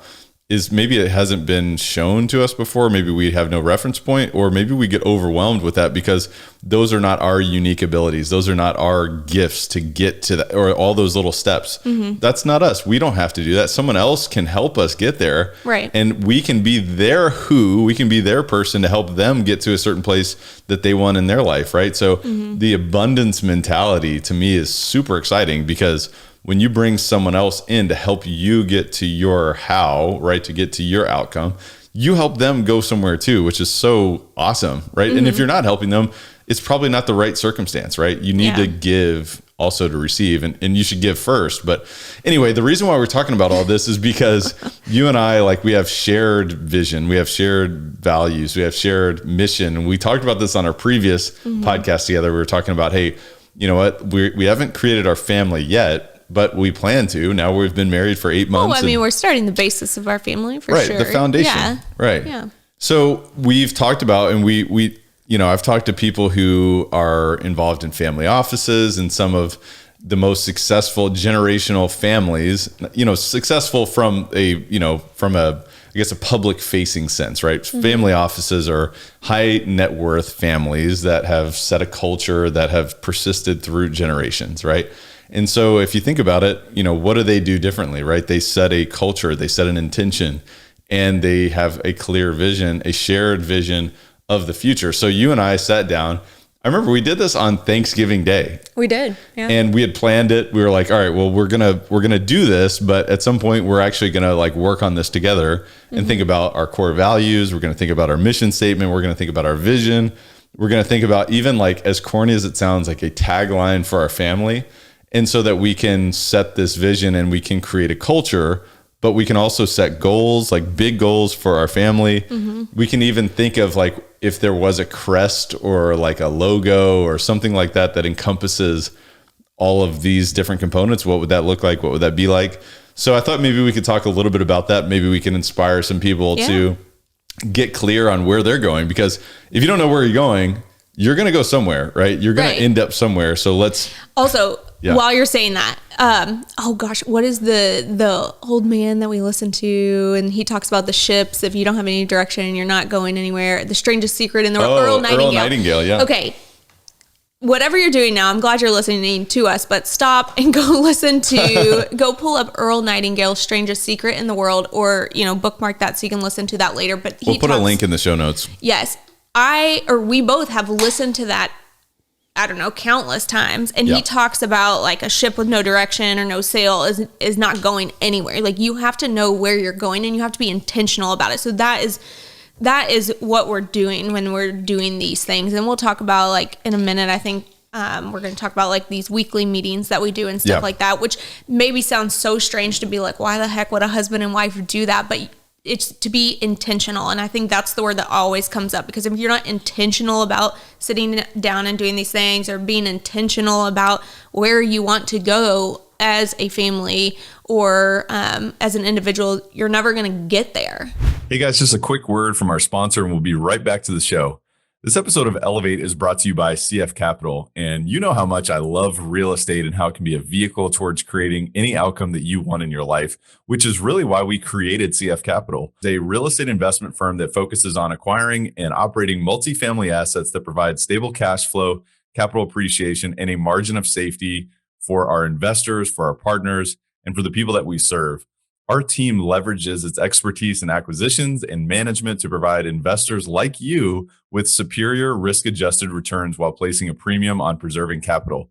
is maybe it hasn't been shown to us before. Maybe we have no reference point, or maybe we get overwhelmed with that because those are not our unique abilities. Those are not our gifts to get to that, or all those little steps. That's not us. We don't have to do that. Someone else can help us get there. Right. And we can be we can be their person to help them get to a certain place that they want in their life. Right. So the abundance mentality to me is super exciting, because when you bring someone else in to help you get to your how, right, to get to your outcome, you help them go somewhere too, which is so awesome, right? And if you're not helping them, it's probably not the right circumstance, right? You need to give also to receive, and you should give first. But anyway, the reason why we're talking about all this is because you and I, like, we have shared vision, we have shared values, we have shared mission. And we talked about this on our previous podcast together. We were talking about, hey, you know what? We haven't created our family yet, but we plan to. Now we've been married for 8 months. Well, I mean, we're starting the basis of our family for sure. Right, the foundation. Yeah. Right. Yeah. So we've talked about, and we you know, I've talked to people who are involved in family offices and some of the most successful generational families, you know, successful from a, you know, from a, I guess, a public facing sense, right? Family offices are high net worth families that have set a culture that have persisted through generations, right? And so if you think about it, you know, what do they do differently, right? They set a culture, they set an intention, and they have a clear vision, a shared vision of the future. So you and I sat down. I remember we did this on Thanksgiving Day. We did. Yeah. And we had planned it. We were like, all right, well, we're going to do this, but at some point we're actually going to like work on this together and think about our core values. We're going to think about our mission statement. We're going to think about our vision. We're going to think about, even like, as corny as it sounds, like a tagline for our family. And so that we can set this vision and we can create a culture, but we can also set goals, like big goals for our family. We can even think of, like, if there was a crest or like a logo or something like that that encompasses all of these different components, what would that look like? What would that be like? So I thought maybe we could talk a little bit about that. Maybe we can inspire some people to get clear on where they're going, because if you don't know where you're going, you're going to go somewhere, right? You're going to end up somewhere. So let's also, while you're saying that, oh gosh, what is the old man that we listen to? And he talks about the ships. If you don't have any direction and you're not going anywhere, the strangest secret in the world, Earl Nightingale. Earl Nightingale, yeah. Okay. Whatever you're doing now, I'm glad you're listening to us, but stop and go listen to, go pull up Earl Nightingale's Strangest Secret in the World, or, you know, bookmark that so you can listen to that later. But we'll put a link in the show notes. Yes. We both have listened to that, I don't know, countless times. And he talks about, like, a ship with no direction or no sail is not going anywhere. Like, you have to know where you're going and you have to be intentional about it. So that is what we're doing when we're doing these things. And we'll talk about, like, in a minute, I think we're going to talk about, like, these weekly meetings that we do and stuff like that, which maybe sounds so strange to be like, why the heck would a husband and wife do that? But it's to be intentional. And I think that's the word that always comes up, because if you're not intentional about sitting down and doing these things, or being intentional about where you want to go as a family or as an individual, you're never going to get there. Hey guys, just a quick word from our sponsor and we'll be right back to the show. This episode of Elevate is brought to you by CF Capital. And you know how much I love real estate and how it can be a vehicle towards creating any outcome that you want in your life, which is really why we created CF Capital. It's a real estate investment firm that focuses on acquiring and operating multifamily assets that provide stable cash flow, capital appreciation, and a margin of safety for our investors, for our partners, and for the people that we serve. Our team leverages its expertise in acquisitions and management to provide investors like you with superior risk-adjusted returns while placing a premium on preserving capital.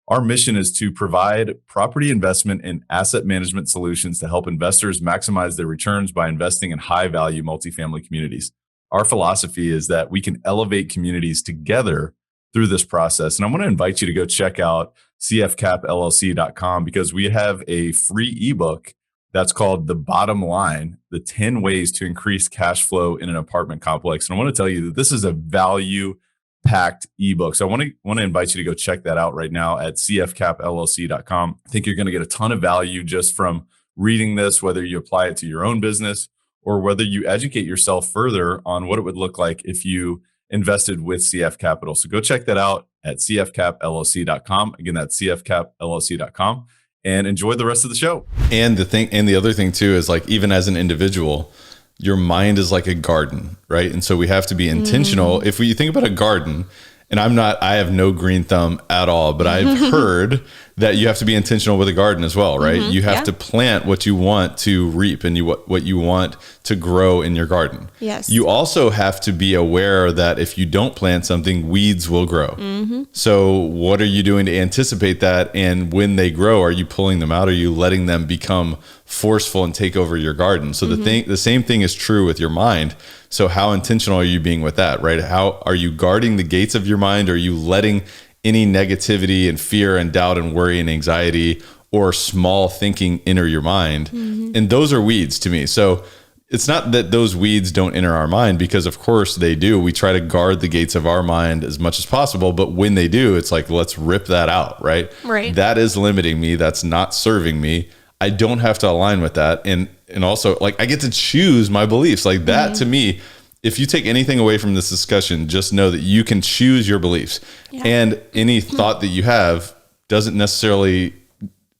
Our mission is to provide property investment and asset management solutions to help investors maximize their returns by investing in high-value multifamily communities. Our philosophy is that we can elevate communities together through this process. And I want to invite you to go check out cfcapllc.com, because we have a free ebook that's called The Bottom Line, the 10 ways to increase cash flow in an apartment complex. And I want to tell you that this is a value-packed ebook. So I want to invite you to go check that out right now at cfcapllc.com. I think you're going to get a ton of value just from reading this, whether you apply it to your own business or whether you educate yourself further on what it would look like if you invested with CF Capital. So go check that out at cfcapllc.com. Again, that's cfcapllc.com. And enjoy the rest of the show. And the other thing too is, like, even as an individual, your mind is like a garden, right? And so we have to be intentional. If you think about a garden, and I have no green thumb at all, but I've heard that you have to be intentional with a garden as well, right? You have to plant what you want to reap and what you want to grow in your garden. Yes. You also have to be aware that if you don't plant something, weeds will grow. So what are you doing to anticipate that? And when they grow, are you pulling them out? Are you letting them become forceful and take over your garden? So the same thing is true with your mind. So how intentional are you being with that, right? How are you guarding the gates of your mind? Are you letting any negativity and fear and doubt and worry and anxiety or small thinking enter your mind? And those are weeds to me. So it's not that those weeds don't enter our mind, because of course they do. We try to guard the gates of our mind as much as possible, but when they do, it's like, let's rip that out, right? Right. That is limiting me. That's not serving me. I don't have to align with that. And also, like, I get to choose my beliefs. Like that to me, if you take anything away from this discussion, just know that you can choose your beliefs. And any thought that you have doesn't necessarily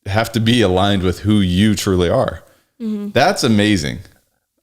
have to be aligned with who you truly are. That's amazing.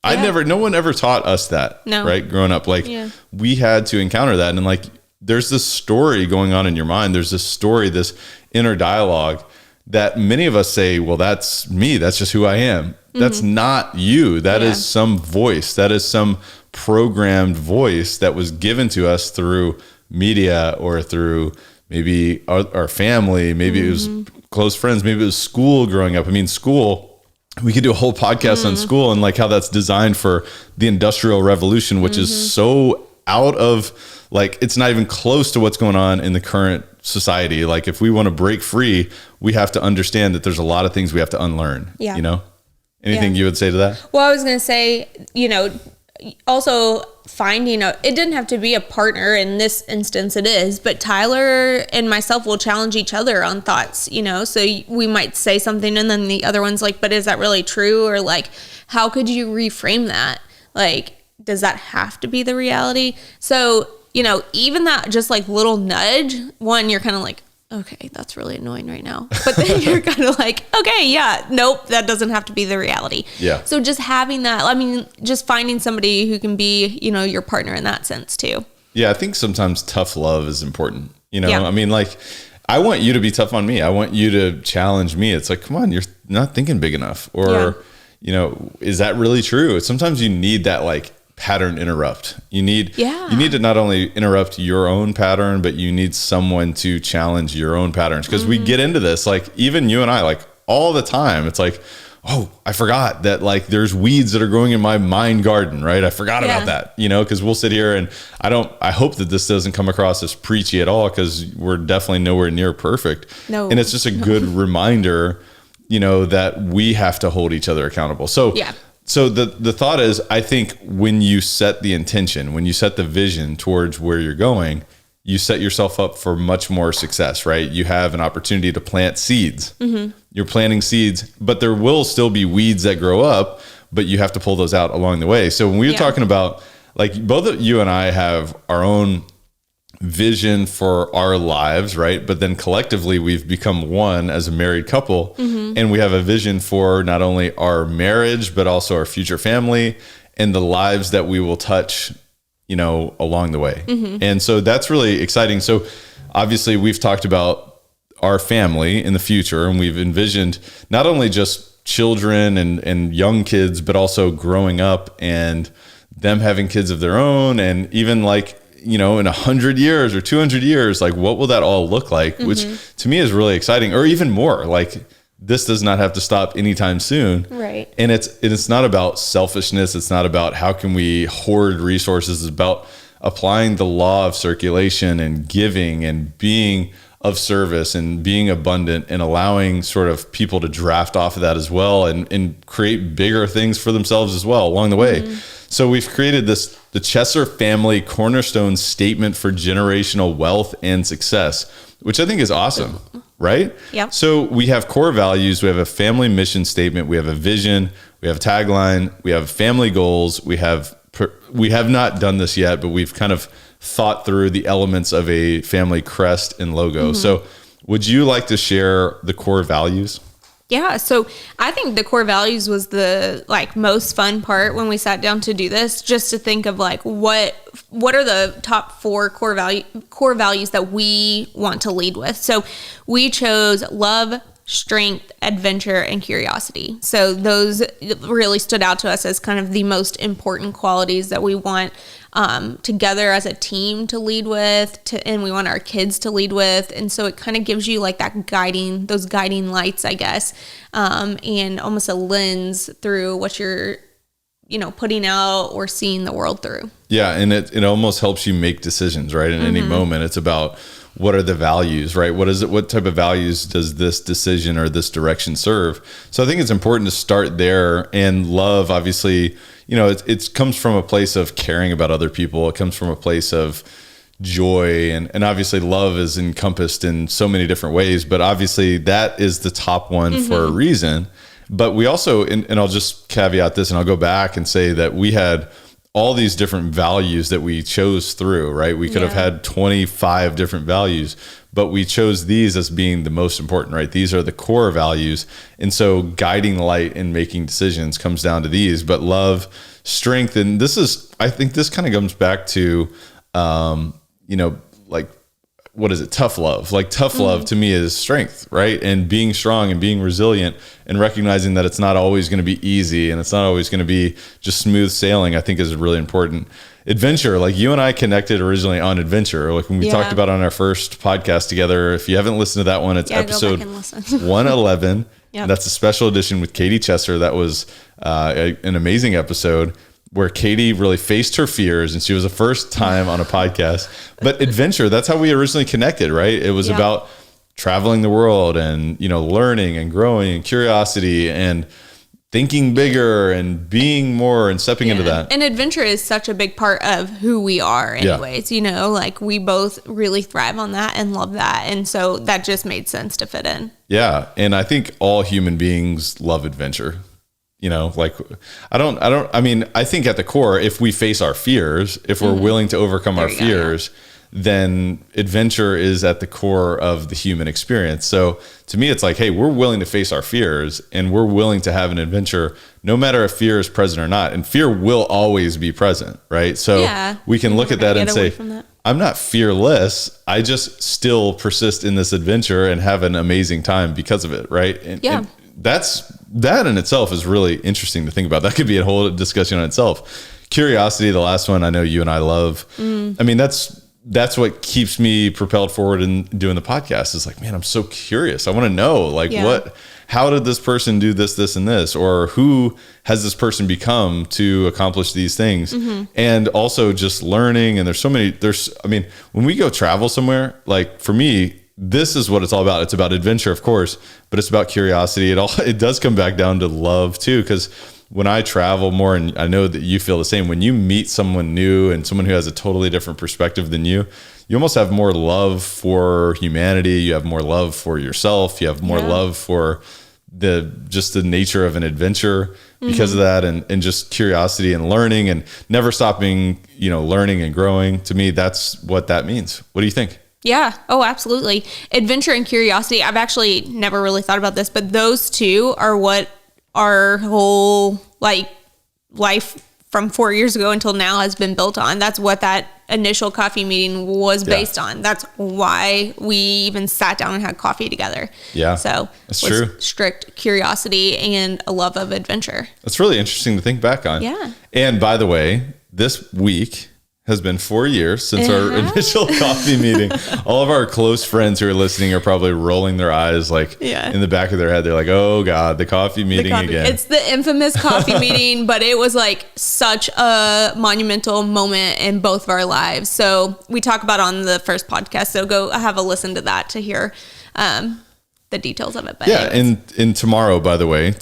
No one ever taught us that, right? Growing up, like we had to encounter that. And like, there's this story going on in your mind. There's this story, this inner dialogue that many of us say, well, that's me. That's just who I am. That's not you. That is some voice. That is some programmed voice that was given to us through media or through maybe our family. Maybe it was close friends. Maybe it was school growing up. I mean, school, we could do a whole podcast on school and like how that's designed for the Industrial Revolution, which is so out of, like, it's not even close to what's going on in the current society. Like if we want to break free, we have to understand that there's a lot of things we have to unlearn. You know, anything you would say to that? Well, I was going to say, you know, also finding it didn't have to be a partner. In this instance it is, but Tyler and myself will challenge each other on thoughts, you know, so we might say something and then the other one's like, but is that really true? Or like, how could you reframe that? Like, does that have to be the reality? So, you know, even that just like little nudge, one, you're kind of like, okay, that's really annoying right now. But then you're kind of like, okay, yeah, nope, that doesn't have to be the reality. Yeah. So just having that, I mean, just finding somebody who can be, you know, your partner in that sense too. Yeah. I think sometimes tough love is important. You know, I mean, like, I want you to be tough on me. I want you to challenge me. It's like, come on, you're not thinking big enough. Or, you know, is that really true? Sometimes you need that like pattern interrupt. You need to not only interrupt your own pattern, but you need someone to challenge your own patterns. Because we get into this, like even you and I, like all the time, it's like, oh, I forgot that like there's weeds that are growing in my mind garden, right? I forgot about that, you know, because we'll sit here and I hope that this doesn't come across as preachy at all, because we're definitely nowhere near perfect. No. And it's just a good reminder, you know, that we have to hold each other accountable. So So the thought is, I think when you set the intention, when you set the vision towards where you're going, you set yourself up for much more success, right? You have an opportunity to plant seeds. You're planting seeds, but there will still be weeds that grow up, but you have to pull those out along the way. So when we were talking about, like, both of you and I have our own vision for our lives, right? But then collectively we've become one as a married couple, and we have a vision for not only our marriage but also our future family and the lives that we will touch, you know, along the way. And so that's really exciting. So obviously we've talked about our family in the future, and we've envisioned not only just children and young kids, but also growing up and them having kids of their own, and even like, you know, in 100 years or 200 years, like what will that all look like? Which to me is really exciting, or even more. Like, this does not have to stop anytime soon. Right. And it's not about selfishness. It's not about how can we hoard resources. It's about applying the law of circulation and giving and being of service and being abundant, and allowing sort of people to draft off of that as well, and create bigger things for themselves as well along the way. So we've created the Chesser Family Cornerstone Statement for Generational Wealth and Success, which I think is awesome, right? Yeah. So we have core values, we have a family mission statement, we have a vision, we have a tagline, we have family goals, we have not done this yet, but we've kind of thought through the elements of a family crest and logo. So would you like to share the core values? Yeah, so I think the core values was the like most fun part when we sat down to do this, just to think of like what are the top 4 core values that we want to lead with. So we chose love, strength, adventure, and curiosity. So those really stood out to us as kind of the most important qualities that we want together as a team to lead with, and we want our kids to lead with. And so it kind of gives you like those guiding lights, I guess, and almost a lens through what you're, putting out or seeing the world through. Yeah. And it almost helps you make decisions, right? In any moment, it's about what are the values, right? What type of values does this decision or this direction serve? So I think it's important to start there. And love, obviously, it comes from a place of caring about other people. It comes from a place of joy. And obviously love is encompassed in so many different ways, but obviously that is the top one for a reason. But we also, and I'll just caveat this and I'll go back and say that we had all these different values that we chose through, right? We could have had 25 different values, but we chose these as being the most important, right? These are the core values. And so guiding light and making decisions comes down to these, but love, strength. And I think this kind of comes back to, like, what is it? Tough love. Like tough love to me is strength, right? And being strong and being resilient and recognizing that it's not always going to be easy and it's not always going to be just smooth sailing, I think is really important. Adventure, like you and I connected originally on adventure. Like when we talked about on our first podcast together, if you haven't listened to that one, it's episode 111. That's a special edition with Katie Chesser. That was an amazing episode where Katie really faced her fears, and she was the first time on a podcast. But adventure, that's how we originally connected, right? It was about traveling the world and, learning and growing and curiosity and thinking bigger and being more and stepping into that. And adventure is such a big part of who we are anyways, like we both really thrive on that and love that. And so that just made sense to fit in. Yeah. And I think all human beings love adventure. I think at the core, if we face our fears, if we're willing to overcome our fears, then adventure is at the core of the human experience. So to me, it's like, hey, we're willing to face our fears and we're willing to have an adventure, no matter if fear is present or not. And fear will always be present, right? So we can look at that and say, I'm not fearless. I just still persist in this adventure and have an amazing time because of it, right? And that in itself is really interesting to think about. That could be a whole discussion on itself. Curiosity, the last one I know you and I love. I mean, that's what keeps me propelled forward in doing the podcast. Is like, man, I'm so curious. I want to know, like, how did this person do this, and this, or who has this person become to accomplish these things? And also just learning. And when we go travel somewhere, like for me, this is what it's all about. It's about adventure, of course, but it's about curiosity. It does come back down to love too, because when I travel more, and I know that you feel the same, when you meet someone new and someone who has a totally different perspective than you almost have more love for humanity. You have more love for yourself. You have more love for the nature of an adventure because of that, and just curiosity and learning and never stopping, learning and growing. To me, that's what that means. What do you think? Yeah. Oh, absolutely. Adventure and curiosity. I've actually never really thought about this, but those two are what our whole life from 4 years ago until now has been built on. That's what that initial coffee meeting was based on. That's why we even sat down and had coffee together. Yeah. So that's true. Strict curiosity and a love of adventure. That's really interesting to think back on. Yeah. And by the way, this week has been 4 years since our initial coffee meeting. All of our close friends who are listening are probably rolling their eyes in the back of their head. They're like, oh God, the coffee meeting again. It's the infamous coffee meeting, but it was like such a monumental moment in both of our lives. So we talk about it on the first podcast. So go have a listen to that to hear the details of it. But and tomorrow, by the way,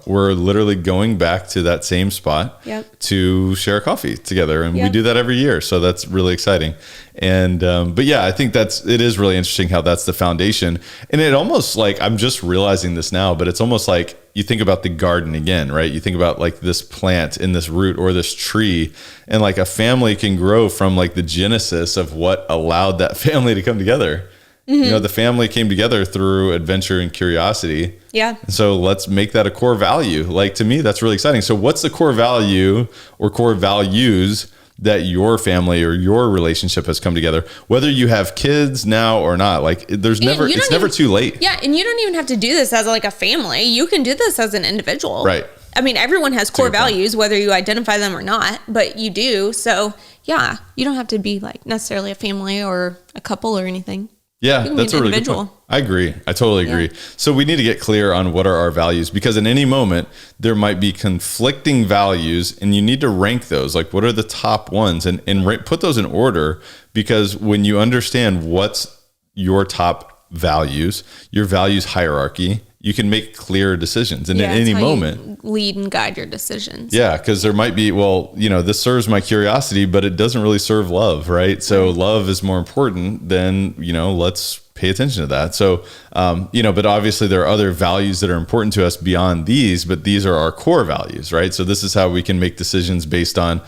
we're literally going back to that same spot to share coffee together, and we do that every year, so that's really exciting. And but I think it is really interesting how that's the foundation. And it almost like, I'm just realizing this now, but it's almost like you think about the garden again, right? You think about like this plant and this root or this tree, and like a family can grow from like the genesis of what allowed that family to come together. The family came together through adventure and curiosity. Yeah. So let's make that a core value. Like, to me, that's really exciting. So what's the core value or core values that your family or your relationship has come together, whether you have kids now or not? Like, it's never too late. Yeah. And you don't even have to do this as like a family. You can do this as an individual. Right. I mean, everyone has core values, whether you identify them or not, but you do. So yeah, you don't have to be like necessarily a family or a couple or anything. Yeah, that's a really good point. I agree. I totally agree. Yeah. So we need to get clear on what are our values, because in any moment there might be conflicting values and you need to rank those. Like, what are the top ones, and put those in order, because when you understand what's your top values, your values hierarchy, you can make clear decisions. And at any moment, lead and guide your decisions. Yeah. Cause there might be, this serves my curiosity, but it doesn't really serve love. Right. So love is more important than, let's pay attention to that. So, but obviously there are other values that are important to us beyond these, but these are our core values. Right. So this is how we can make decisions based on,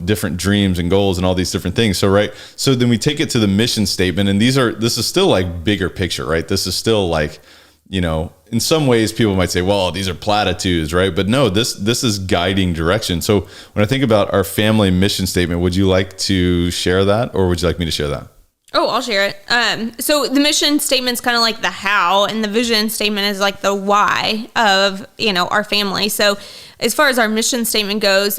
different dreams and goals and all these different things. So, right. So then we take it to the mission statement, and this is still like bigger picture, right? This is still like, in some ways people might say, well, these are platitudes, right? But no, this is guiding direction. So when I think about our family mission statement, would you like to share that, or would you like me to share that? Oh, I'll share it. So the mission statement's kind of like the how, and the vision statement is like the why of, our family. So as far as our mission statement goes,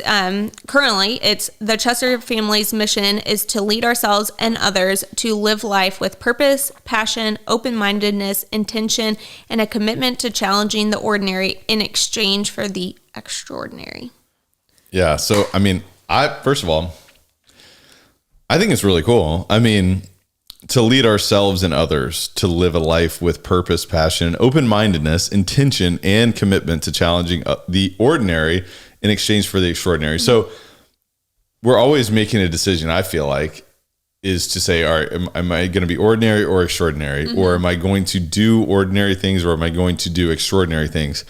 currently it's the Chester family's mission is to lead ourselves and others to live life with purpose, passion, open-mindedness, intention, and a commitment to challenging the ordinary in exchange for the extraordinary. Yeah. So, first of all, I think it's really cool. To lead ourselves and others to live a life with purpose, passion, open-mindedness, intention, and commitment to challenging the ordinary in exchange for the extraordinary. So we're always making a decision, I feel like, is to say, all right, am I going to be ordinary or extraordinary? Or am I going to do ordinary things, or am I going to do extraordinary things?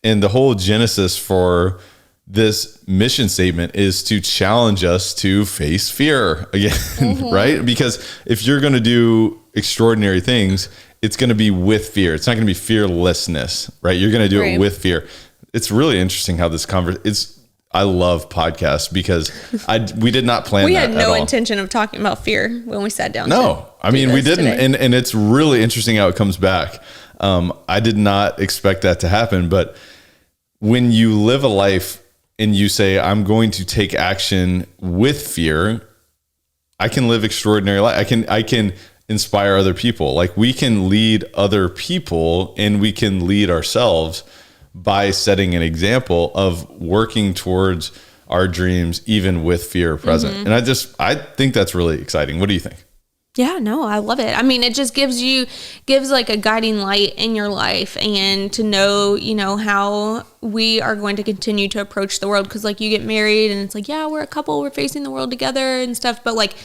And the whole genesis for this mission statement is to challenge us to face fear again, right? Because if you're going to do extraordinary things, it's going to be with fear. It's not going to be fearlessness, right? You're going to do it with fear. It's really interesting how this I love podcasts, because we did not plan that at all. We had no intention of talking about fear when we sat down. No, we didn't. And it's really interesting how it comes back. I did not expect that to happen, but when you live a life and you say, I'm going to take action with fear, I can live extraordinary life. I can inspire other people. Like, we can lead other people, and we can lead ourselves by setting an example of working towards our dreams, even with fear present. And I think that's really exciting. What do you think? Yeah, no, I love it. It just gives like a guiding light in your life, and to know, how we are going to continue to approach the world. Cause like, you get married and it's like, yeah, we're a couple, we're facing the world together and stuff. But like,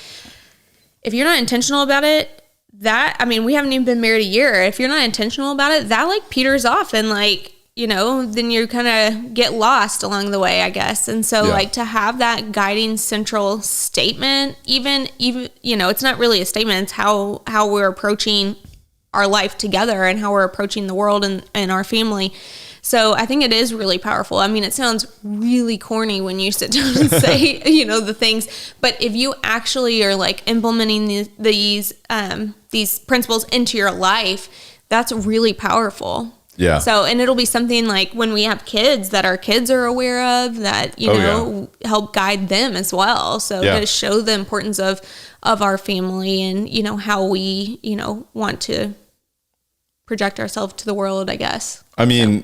if you're not intentional about it, we haven't even been married a year. If you're not intentional about it, that like peters off, and like, then you kind of get lost along the way, I guess. And so like, to have that guiding central statement, even, it's not really a statement, it's how we're approaching our life together and how we're approaching the world and our family. So I think it is really powerful. It sounds really corny when you sit down and say, the things, but if you actually are like implementing these principles into your life, that's really powerful. Yeah. So, and it'll be something like when we have kids that our kids are aware of, that, help guide them as well. So to show the importance of our family, and, how we, want to project ourselves to the world, I guess. Even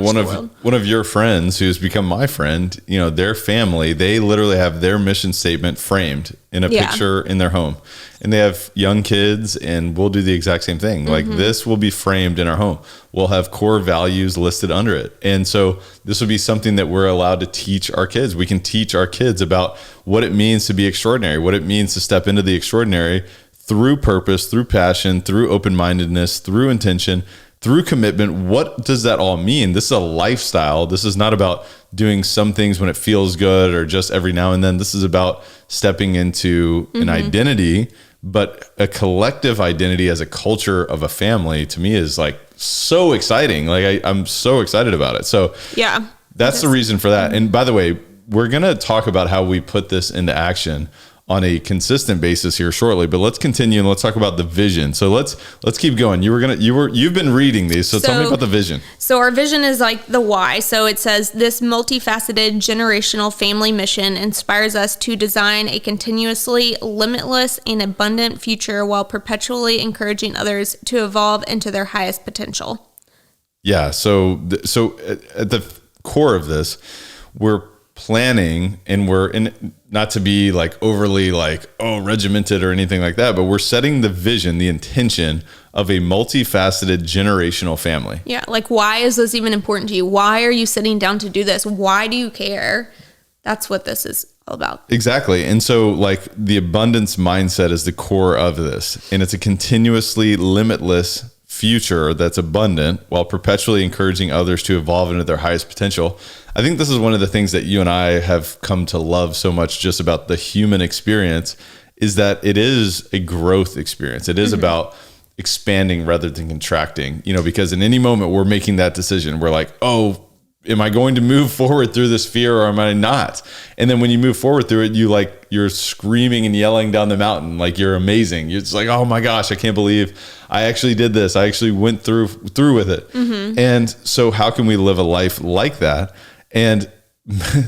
one of your friends who's become my friend, their family, they literally have their mission statement framed in a picture in their home, and they have young kids, and we'll do the exact same thing. Like, this will be framed in our home. We'll have core values listed under it. And so this will be something that we're allowed to teach our kids. We can teach our kids about what it means to be extraordinary, what it means to step into the extraordinary through purpose, through passion, through open-mindedness, through intention, through commitment. What does that all mean? This is a lifestyle. This is not about doing some things when it feels good or just every now and then. This is about stepping into an identity but a collective identity as a culture of a family to me is like so exciting. Like I'm so excited about it. So yeah, that's the reason for that. And by the way, we're going to talk about how we put this into action on a consistent basis here shortly, but let's continue and let's talk about the vision. So let's keep going. You've been reading these. So tell me about the vision. So our vision is like the why. So it says this multifaceted generational family mission inspires us to design a continuously limitless and abundant future while perpetually encouraging others to evolve into their highest potential. Yeah. So at the core of this, we're planning, and we're in, not to be like overly like, oh, regimented or anything like that, but we're setting the vision, the intention of a multifaceted generational family. Yeah. Like, why is this even important to you? Why are you sitting down to do this? Why do you care? That's what this is all about. Exactly. And so like the abundance mindset is the core of this, and it's a continuously limitless future that's abundant while perpetually encouraging others to evolve into their highest potential. I think this is one of the things that you and I have come to love so much just about the human experience, is that it is a growth experience. It is about expanding rather than contracting, because in any moment we're making that decision. We're like, oh, am I going to move forward through this fear or am I not? And then when you move forward through it, you're screaming and yelling down the mountain, like you're amazing. You're just like, oh my gosh, I can't believe I actually did this. I actually went through with it. And so how can we live a life like that and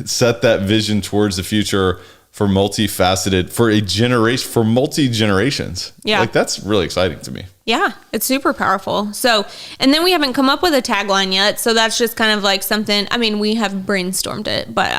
set that vision towards the future for multifaceted, for a generation, for multi-generations? Yeah. Like that's really exciting to me. Yeah, it's super powerful. So, and then we haven't come up with a tagline yet. So that's just kind of like something, I mean, we have brainstormed it, but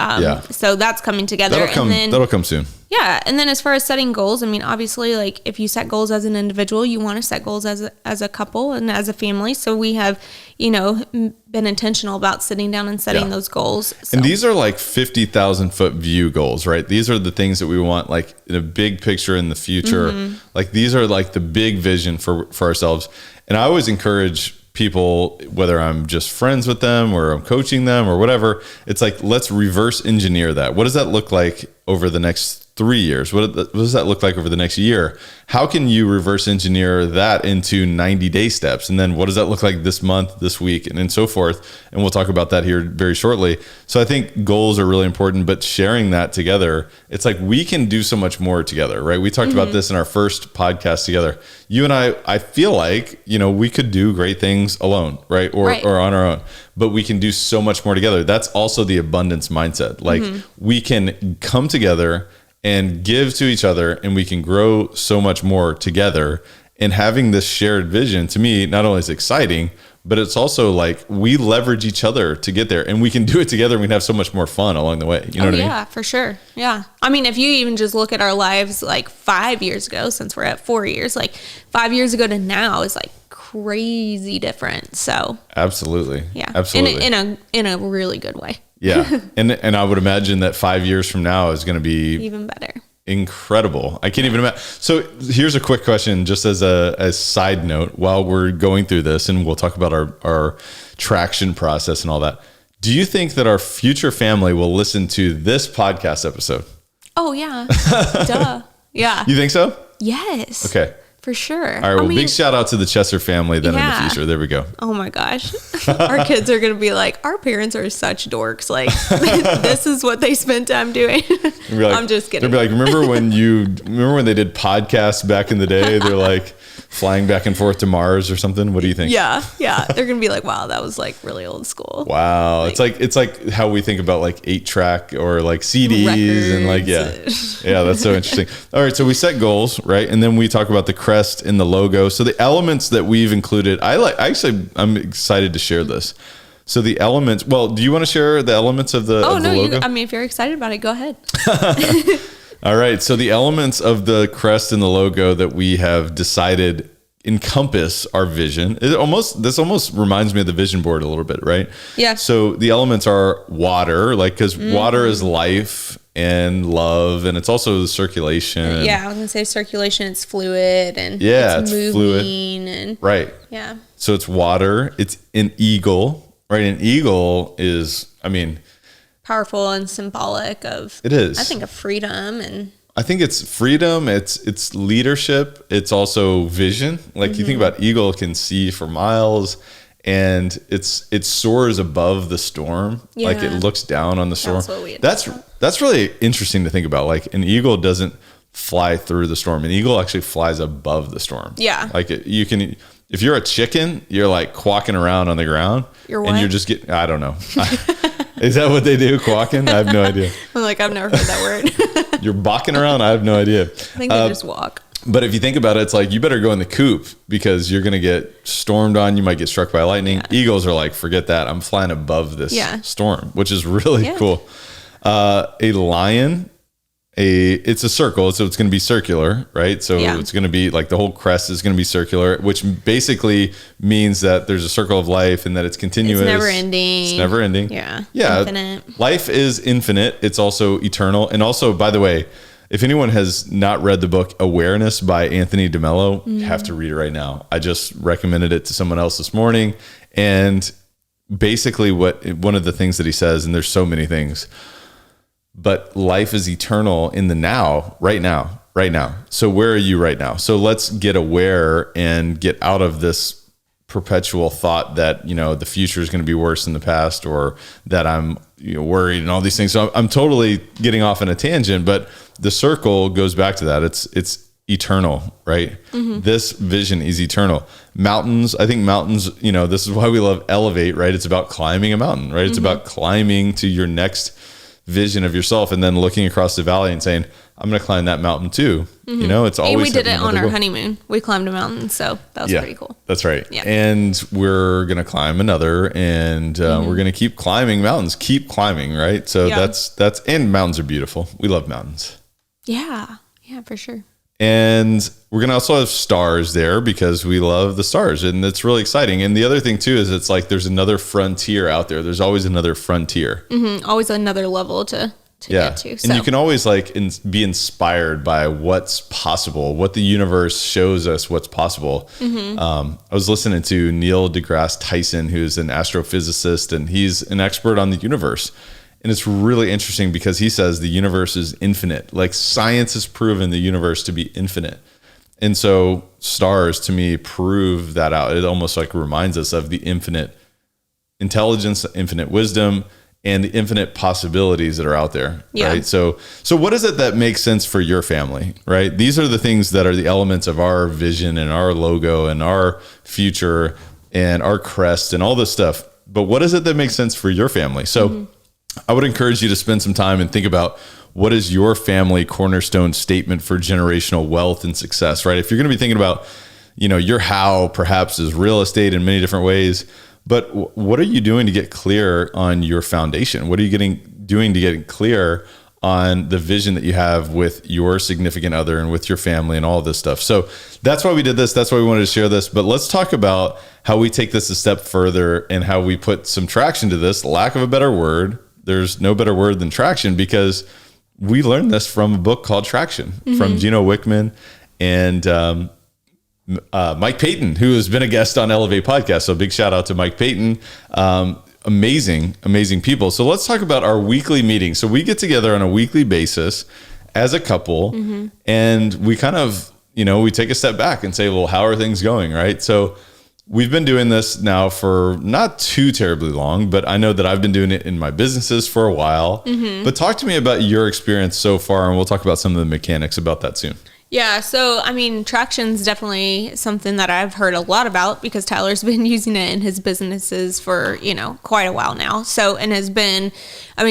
so that's coming together. That'll come soon. Yeah. And then as far as setting goals, I mean, obviously, like if you set goals as an individual, you want to set goals as a couple and as a family. So we have, been intentional about sitting down and setting those goals. So. And these are like 50,000 foot view goals, right? These are the things that we want like in a big picture in the future. Like these are like the big vision for ourselves. And I always encourage people, whether I'm just friends with them or I'm coaching them or whatever, it's like, let's reverse engineer that. What does that look like over the next 3 years? What does that look like over the next year? How can you reverse engineer that into 90-day steps? And then what does that look like this month, this week, and so forth? And we'll talk about that here very shortly. So I think goals are really important, but sharing that together, it's like we can do so much more together, right? We talked about this in our first podcast together. You and I feel like, we could do great things alone, right? Or on our own, but we can do so much more together. That's also the abundance mindset. Like we can come together and give to each other, and we can grow so much more together. And having this shared vision, to me, not only is exciting, but it's also like we leverage each other to get there, and we can do it together, and we can have so much more fun along the way. You know what I mean? Yeah, for sure. Yeah. I mean, if you even just look at our lives like 5 years ago, since we're at 4 years, like 5 years ago to now is like crazy different. So absolutely. Yeah. Absolutely. In a really good way. Yeah. And I would imagine that 5 years from now is going to be even better. Incredible. I can't even imagine. So here's a quick question, just as a side note, while we're going through this, and we'll talk about our traction process and all that. Do you think that our future family will listen to this podcast episode? Oh yeah. Duh. Yeah. You think so? Yes. Okay. For sure. All right. Well, big shout out to the Chester family then in the future. There we go. Oh my gosh. Our kids are going to be like, our parents are such dorks. Like, this is what they spend time doing. Like, I'm just kidding. They'll be like, remember when they did podcasts back in the day? They're like flying back and forth to Mars or something. What do you think? Yeah. Yeah. They're going to be like, wow, that was like really old school. Wow. It's like how we think about like 8-track or like CDs records. And like, yeah, that's so interesting. All right. So we set goals, right? And then we talk about the crest and the logo. So the elements that we've included, I'm excited to share this. So the elements, well, do you want to share the elements of the logo? If you're excited about it, go ahead. All right. So the elements of the crest and the logo that we have decided encompass our vision. This almost reminds me of the vision board a little bit, right? Yeah. So the elements are water, like, because water is life and love, and it's also the circulation. Yeah, I was gonna say circulation. It's fluid and it's moving fluid. And right. Yeah. So it's water. It's an eagle, right? An eagle is, powerful and symbolic of. It is. I think of freedom and. I think it's freedom, it's leadership, it's also vision. Like you think about eagle can see for miles, and it soars above the storm. Yeah. Like it looks down on the storm. That's what we had that's really interesting to think about. Like an eagle doesn't fly through the storm. An eagle actually flies above the storm. Yeah. Like you can, if you're a chicken, you're like quacking around on the ground. You're what? And you're just getting, I don't know. Is that what they do? Quacking? I have no idea. I'm like, I've never heard that word. You're balking around? I have no idea. I think they just walk. But if you think about it, it's like you better go in the coop because you're going to get stormed on. You might get struck by lightning. Yeah. Eagles are like, forget that. I'm flying above this storm, which is really cool. A lion, it's a circle, so it's going to be circular, right? So it's going to be like the whole crest is going to be circular, which basically means that there's a circle of life and that it's continuous. It's never ending. It's never ending. Yeah. Infinite. Life is infinite. It's also eternal. And also, by the way, if anyone has not read the book Awareness by Anthony DeMello, you have to read it right now. I just recommended it to someone else this morning. And basically one of the things that he says, and there's so many things, but life is eternal in the now, right now. So where are you right now? So let's get aware and get out of this perpetual thought that, the future is going to be worse than the past, or that I'm worried and all these things. So I'm totally getting off on a tangent, but the circle goes back to that. It's eternal, right? This vision is eternal. Mountains, I think mountains, this is why we love Elevate, right? It's about climbing a mountain, right? It's about climbing to your next vision of yourself and then looking across the valley and saying, I'm going to climb that mountain too. It's always. And we did it on our honeymoon. We climbed a mountain. So that was pretty cool. That's right. Yeah. And we're going to climb another, and we're going to keep climbing mountains, keep climbing. Right. So that's, and mountains are beautiful. We love mountains. Yeah. Yeah, for sure. And we're going to also have stars there because we love the stars, and it's really exciting. And the other thing too, is it's like, there's another frontier out there. There's always another frontier. Always another level to get to. So. And you can always be inspired by what's possible, what the universe shows us what's possible. I was listening to Neil deGrasse Tyson, who's an astrophysicist, and he's an expert on the universe. And it's really interesting because he says the universe is infinite. Like science has proven the universe to be infinite. And so stars to me prove that out. It almost like reminds us of the infinite intelligence, infinite wisdom, and the infinite possibilities that are out there. Right. So what is it that makes sense for your family, right? These are the things that are the elements of our vision and our logo and our future and our crest and all this stuff. But what is it that makes sense for your family? So I would encourage you to spend some time and think about, what is your family cornerstone statement for generational wealth and success, right? If you're going to be thinking about, your how perhaps is real estate in many different ways, but what are you doing to get clear on your foundation? What are you doing to get clear on the vision that you have with your significant other and with your family and all of this stuff? So that's why we did this. That's why we wanted to share this. But let's talk about how we take this a step further and how we put some traction to this. Lack of a better word. There's no better word than traction, because we learned this from a book called Traction from Gino Wickman and Mike Payton, who has been a guest on Elevate Podcast. So big shout out to Mike Payton. Amazing people. So let's talk about our weekly meeting. So we get together on a weekly basis as a couple, and we kind of, we take a step back and say, well, how are things going? Right. So we've been doing this now for not too terribly long, but I know that I've been doing it in my businesses for a while. But talk to me about your experience so far, and we'll talk about some of the mechanics about that soon. Yeah. So, traction's definitely something that I've heard a lot about because Tyler's been using it in his businesses for, quite a while now. So, and has been,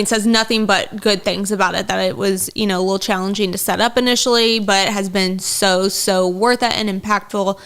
says nothing but good things about it, that it was, a little challenging to set up initially, but has been so worth it and impactful.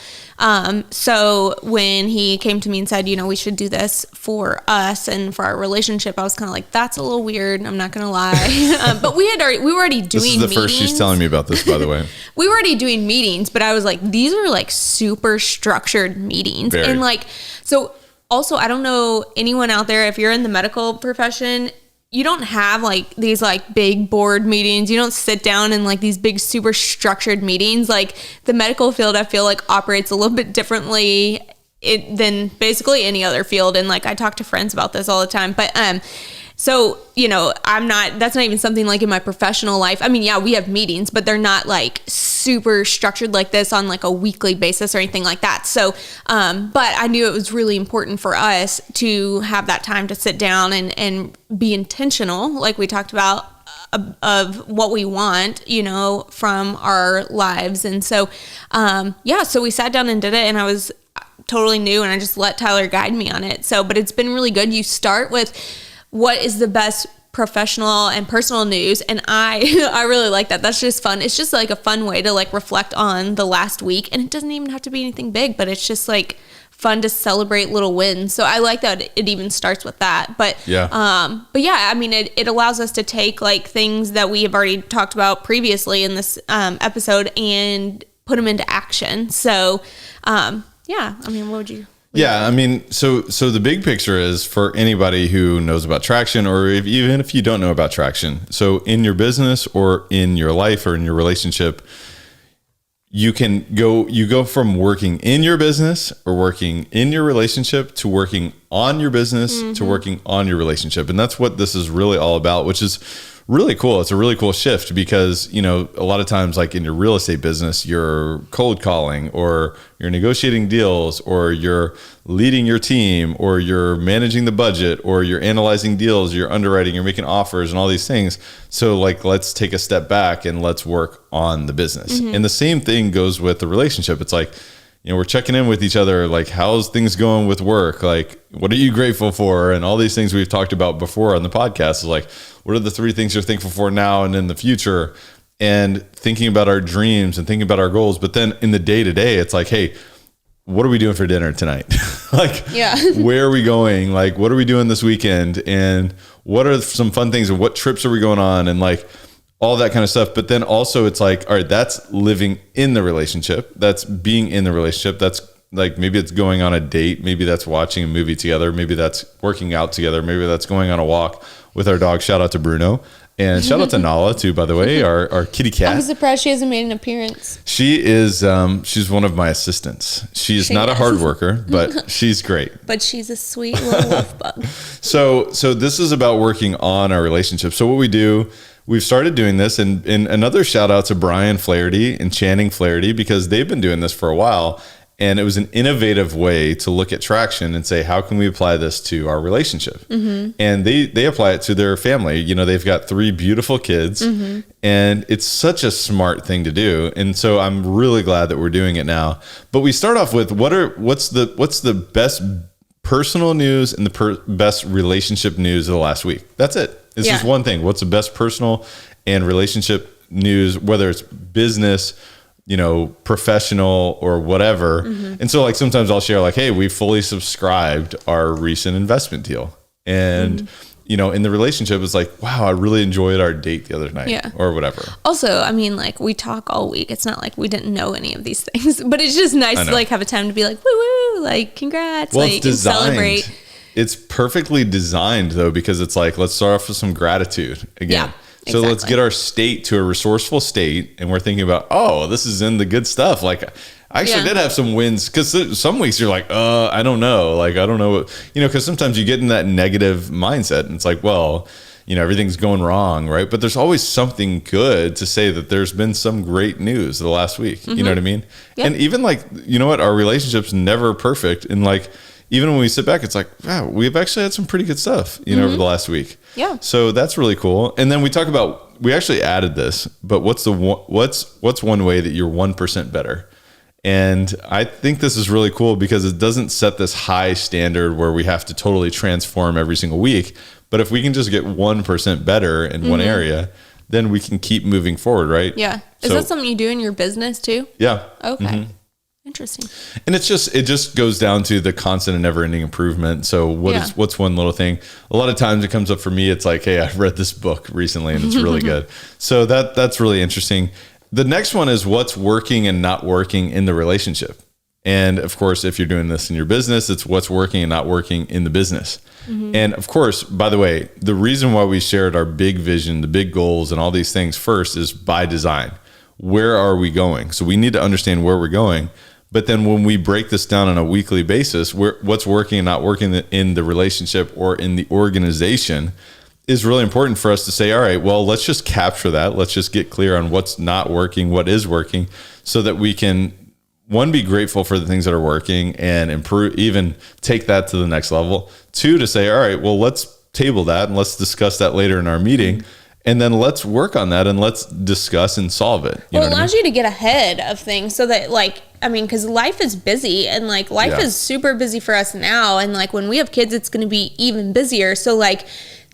So when he came to me and said, we should do this for us and for our relationship, I was kind of like, that's a little weird. I'm not going to lie. But we were already doing meetings. This is the first she's telling me about this, by the way. We were already doing meetings, but I was like, these are like super structured meetings. Very. And so also, I don't know anyone out there, if you're in the medical profession, you don't have these big board meetings. You don't sit down in these big super structured meetings. The medical field, I feel operates a little bit differently than basically any other field. And I talk to friends about this all the time. But So, that's not even something like in my professional life. I mean, yeah, we have meetings, but they're not like super structured like this on like a weekly basis or anything like that. So, but I knew it was really important for us to have that time to sit down and be intentional, like we talked about, of what we want, from our lives. And so, so we sat down and did it, and I was totally new, and I just let Tyler guide me on it. So, but it's been really good. You start with what is the best professional and personal news, and I really like that. That's just fun. It's just like a fun way to like reflect on the last week, and it doesn't even have to be anything big, but it's just like fun to celebrate little wins. So I like that it even starts with that. But I mean, it allows us to take like things that we have already talked about previously in this episode and put them into action. So I mean, what would you? Yeah, I mean, so the big picture is for anybody who knows about traction, or even if you don't know about traction. So in your business or in your life or in your relationship, you go from working in your business or working in your relationship to working on your business to working on your relationship. And that's what this is really all about, which is really cool. It's a really cool shift because, a lot of times like in your real estate business, you're cold calling or you're negotiating deals or you're leading your team or you're managing the budget or you're analyzing deals, you're underwriting, you're making offers and all these things. So like, let's take a step back and let's work on the business. And the same thing goes with the relationship. It's like, we're checking in with each other, like, how's things going with work? Like, what are you grateful for? And all these things we've talked about before on the podcast is like, what are the 3 things you're thankful for now and in the future? And thinking about our dreams and thinking about our goals. But then in the day to day, it's like, hey, what are we doing for dinner tonight? Like, where are we going? Like, what are we doing this weekend? And what are some fun things? And what trips are we going on? And like, all that kind of stuff. But then also it's like, all right, that's living in the relationship. That's being in the relationship. That's like, maybe it's going on a date. Maybe that's watching a movie together. Maybe that's working out together. Maybe that's going on a walk with our dog. Shout out to Bruno. And shout out to Nala too, by the way, our kitty cat. I'm surprised she hasn't made an appearance. She is, she's one of my assistants. She's not a hard worker, but she's great. But she's a sweet little wolf bug. So this is about working on our relationship. So what we do, we've started doing this, and another shout out to Brian Flaherty and Channing Flaherty, because they've been doing this for a while. And it was an innovative way to look at traction and say, how can we apply this to our relationship? And they apply it to their family. They've got 3 beautiful kids, and it's such a smart thing to do. And so I'm really glad that we're doing it now. But we start off with what's the best personal news and the best relationship news of the last week. That's it. It's just one thing. What's the best personal and relationship news, whether it's business, professional or whatever. And so like, sometimes I'll share like, hey, we fully subscribed our recent investment deal. And, in the relationship, it's like, wow, I really enjoyed our date the other night or whatever. Also, I mean, like, we talk all week. It's not like we didn't know any of these things, but it's just nice to like have a time to be like, woo woo, like, congrats. Well, like, it's designed. Celebrate. It's perfectly designed though, because it's like, let's start off with some gratitude again. So let's get our state to a resourceful state. And we're thinking about, oh, this is in the good stuff. Like, I actually did have some wins, because some weeks you're like, I don't know. Like, I don't know what, because sometimes you get in that negative mindset and it's like, well, everything's going wrong, right? But there's always something good to say that there's been some great news the last week. You know what I mean? Yep. And even like, our relationship's never perfect. And like, even when we sit back, it's like, wow, we've actually had some pretty good stuff, over the last week. Yeah. So that's really cool. And then we talk about, we actually added this, but what's one way that you're 1% better? And I think this is really cool because it doesn't set this high standard where we have to totally transform every single week. But if we can just get 1% better in one area, then we can keep moving forward, right? Yeah. Is that something you do in your business too? Yeah. Okay. Interesting. And it just goes down to the constant and never ending improvement. So what's one little thing? A lot of times it comes up for me. It's like, hey, I've read this book recently and it's really good. So that's really interesting. The next one is what's working and not working in the relationship. And of course, if you're doing this in your business, it's what's working and not working in the business. And of course, by the way, the reason why we shared our big vision, the big goals and all these things first is by design. Where are we going? So we need to understand where we're going. But then when we break this down on a weekly basis, what's working and not working in the relationship or in the organization, is really important for us to say, all right, well, let's just capture that. Let's just get clear on what's not working, what is working, so that we can, one, be grateful for the things that are working and improve, even take that to the next level. Two, to say, all right, well, let's table that and let's discuss that later in our meeting. And then let's work on that and let's discuss and solve it. Well, it allows you to get ahead of things so that, like, I mean, because life is busy and like life is super busy for us now. And like when we have kids, it's going to be even busier. So like,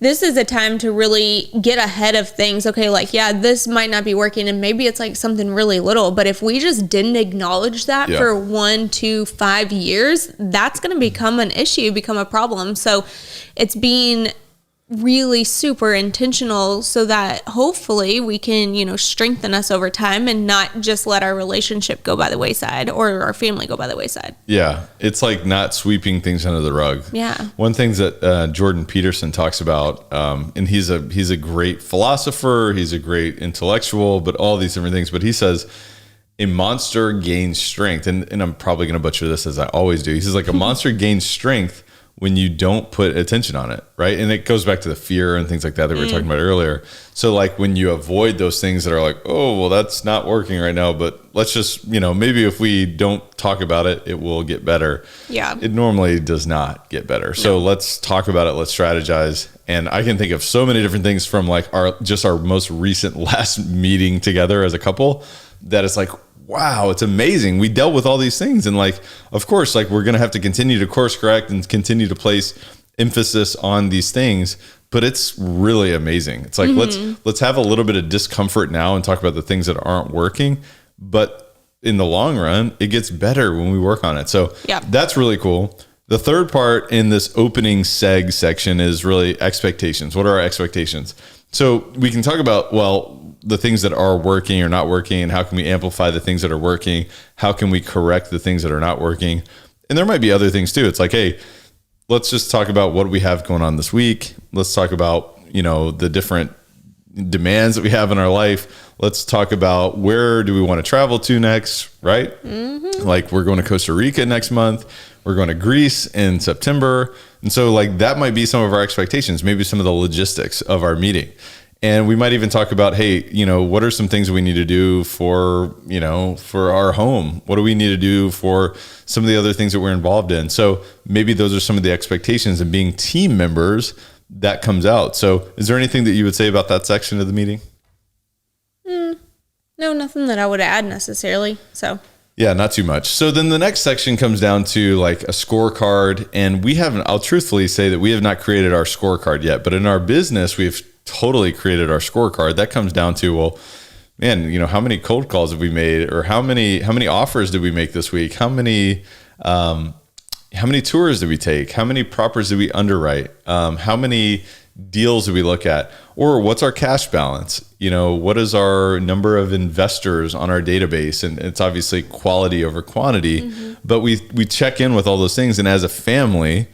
this is a time to really get ahead of things. Okay, like, yeah, this might not be working and maybe it's like something really little, but if we just didn't acknowledge that for 1 to 5 years, that's going to become an issue, become a problem. So it's being really super intentional so that hopefully we can, you know, strengthen us over time and not just let our relationship go by the wayside or our family go by the wayside. Yeah. It's like not sweeping things under the rug. Yeah. One thing that Jordan Peterson talks about, and he's a great philosopher, he's a great intellectual, but all these different things, but he says a monster gains strength. And I'm probably going to butcher this as I always do. He says like a monster gains strength when you don't put attention on it, right? And it goes back to the fear and things like that we were talking about earlier. So like when you avoid those things that are like, oh, well, that's not working right now, but let's just, you know, maybe if we don't talk about it, it will get better. Yeah. It normally does not get better. So let's talk about it. Let's strategize. And I can think of so many different things from like our most recent last meeting together as a couple that it's like, wow, it's amazing. We dealt with all these things. And like, of course, like we're going to have to continue to course correct and continue to place emphasis on these things, but it's really amazing. It's like, let's have a little bit of discomfort now and talk about the things that aren't working, but in the long run, it gets better when we work on it. So that's really cool. The third part in this opening section is really expectations. What are our expectations? So we can talk about, well, the things that are working or not working, and how can we amplify the things that are working? How can we correct the things that are not working? And there might be other things too. It's like, hey, let's just talk about what we have going on this week. Let's talk about, you know, the different demands that we have in our life. Let's talk about where do we want to travel to next, right? Like we're going to Costa Rica next month. We're going to Greece in September. And so like that might be some of our expectations, maybe some of the logistics of our meeting. And we might even talk about, hey, you know, what are some things we need to do for, you know, for our home? What do we need to do for some of the other things that we're involved in? So maybe those are some of the expectations, and being team members that comes out. So is there anything that you would say about that section of the meeting? No, nothing that I would add necessarily. So yeah, not too much. So then the next section comes down to like a scorecard, and I'll truthfully say that we have not created our scorecard yet, but in our business, we've totally created our scorecard. That comes down to, well, man, you know, how many cold calls have we made, or how many offers did we make this week? How many tours did we take? How many properties did we underwrite? How many deals did we look at? Or what's our cash balance? You know, what is our number of investors on our database? And it's obviously quality over quantity, but we check in with all those things. And as a family,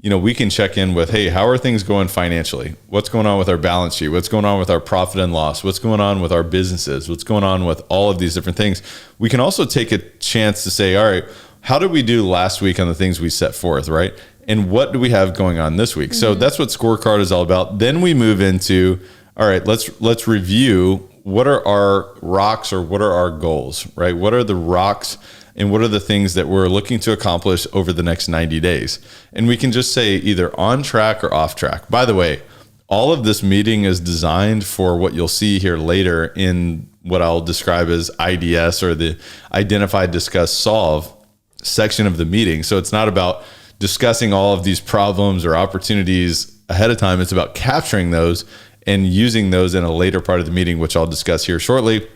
you know, we can check in with, hey, how are things going financially? What's going on with our balance sheet? What's going on with our profit and loss? What's going on with our businesses? What's going on with all of these different things? We can also take a chance to say, all right, how did we do last week on the things we set forth, right? And what do we have going on this week? So that's what scorecard is all about. Then we move into, all right, let's review what are our rocks, or what are our goals, right? What are the rocks and what are the things that we're looking to accomplish over the next 90 days? And we can just say either on track or off track. By the way, all of this meeting is designed for what you'll see here later in what I'll describe as IDS, or the identify, discuss, solve section of the meeting. So it's not about discussing all of these problems or opportunities ahead of time. It's about capturing those and using those in a later part of the meeting, which I'll discuss here shortly.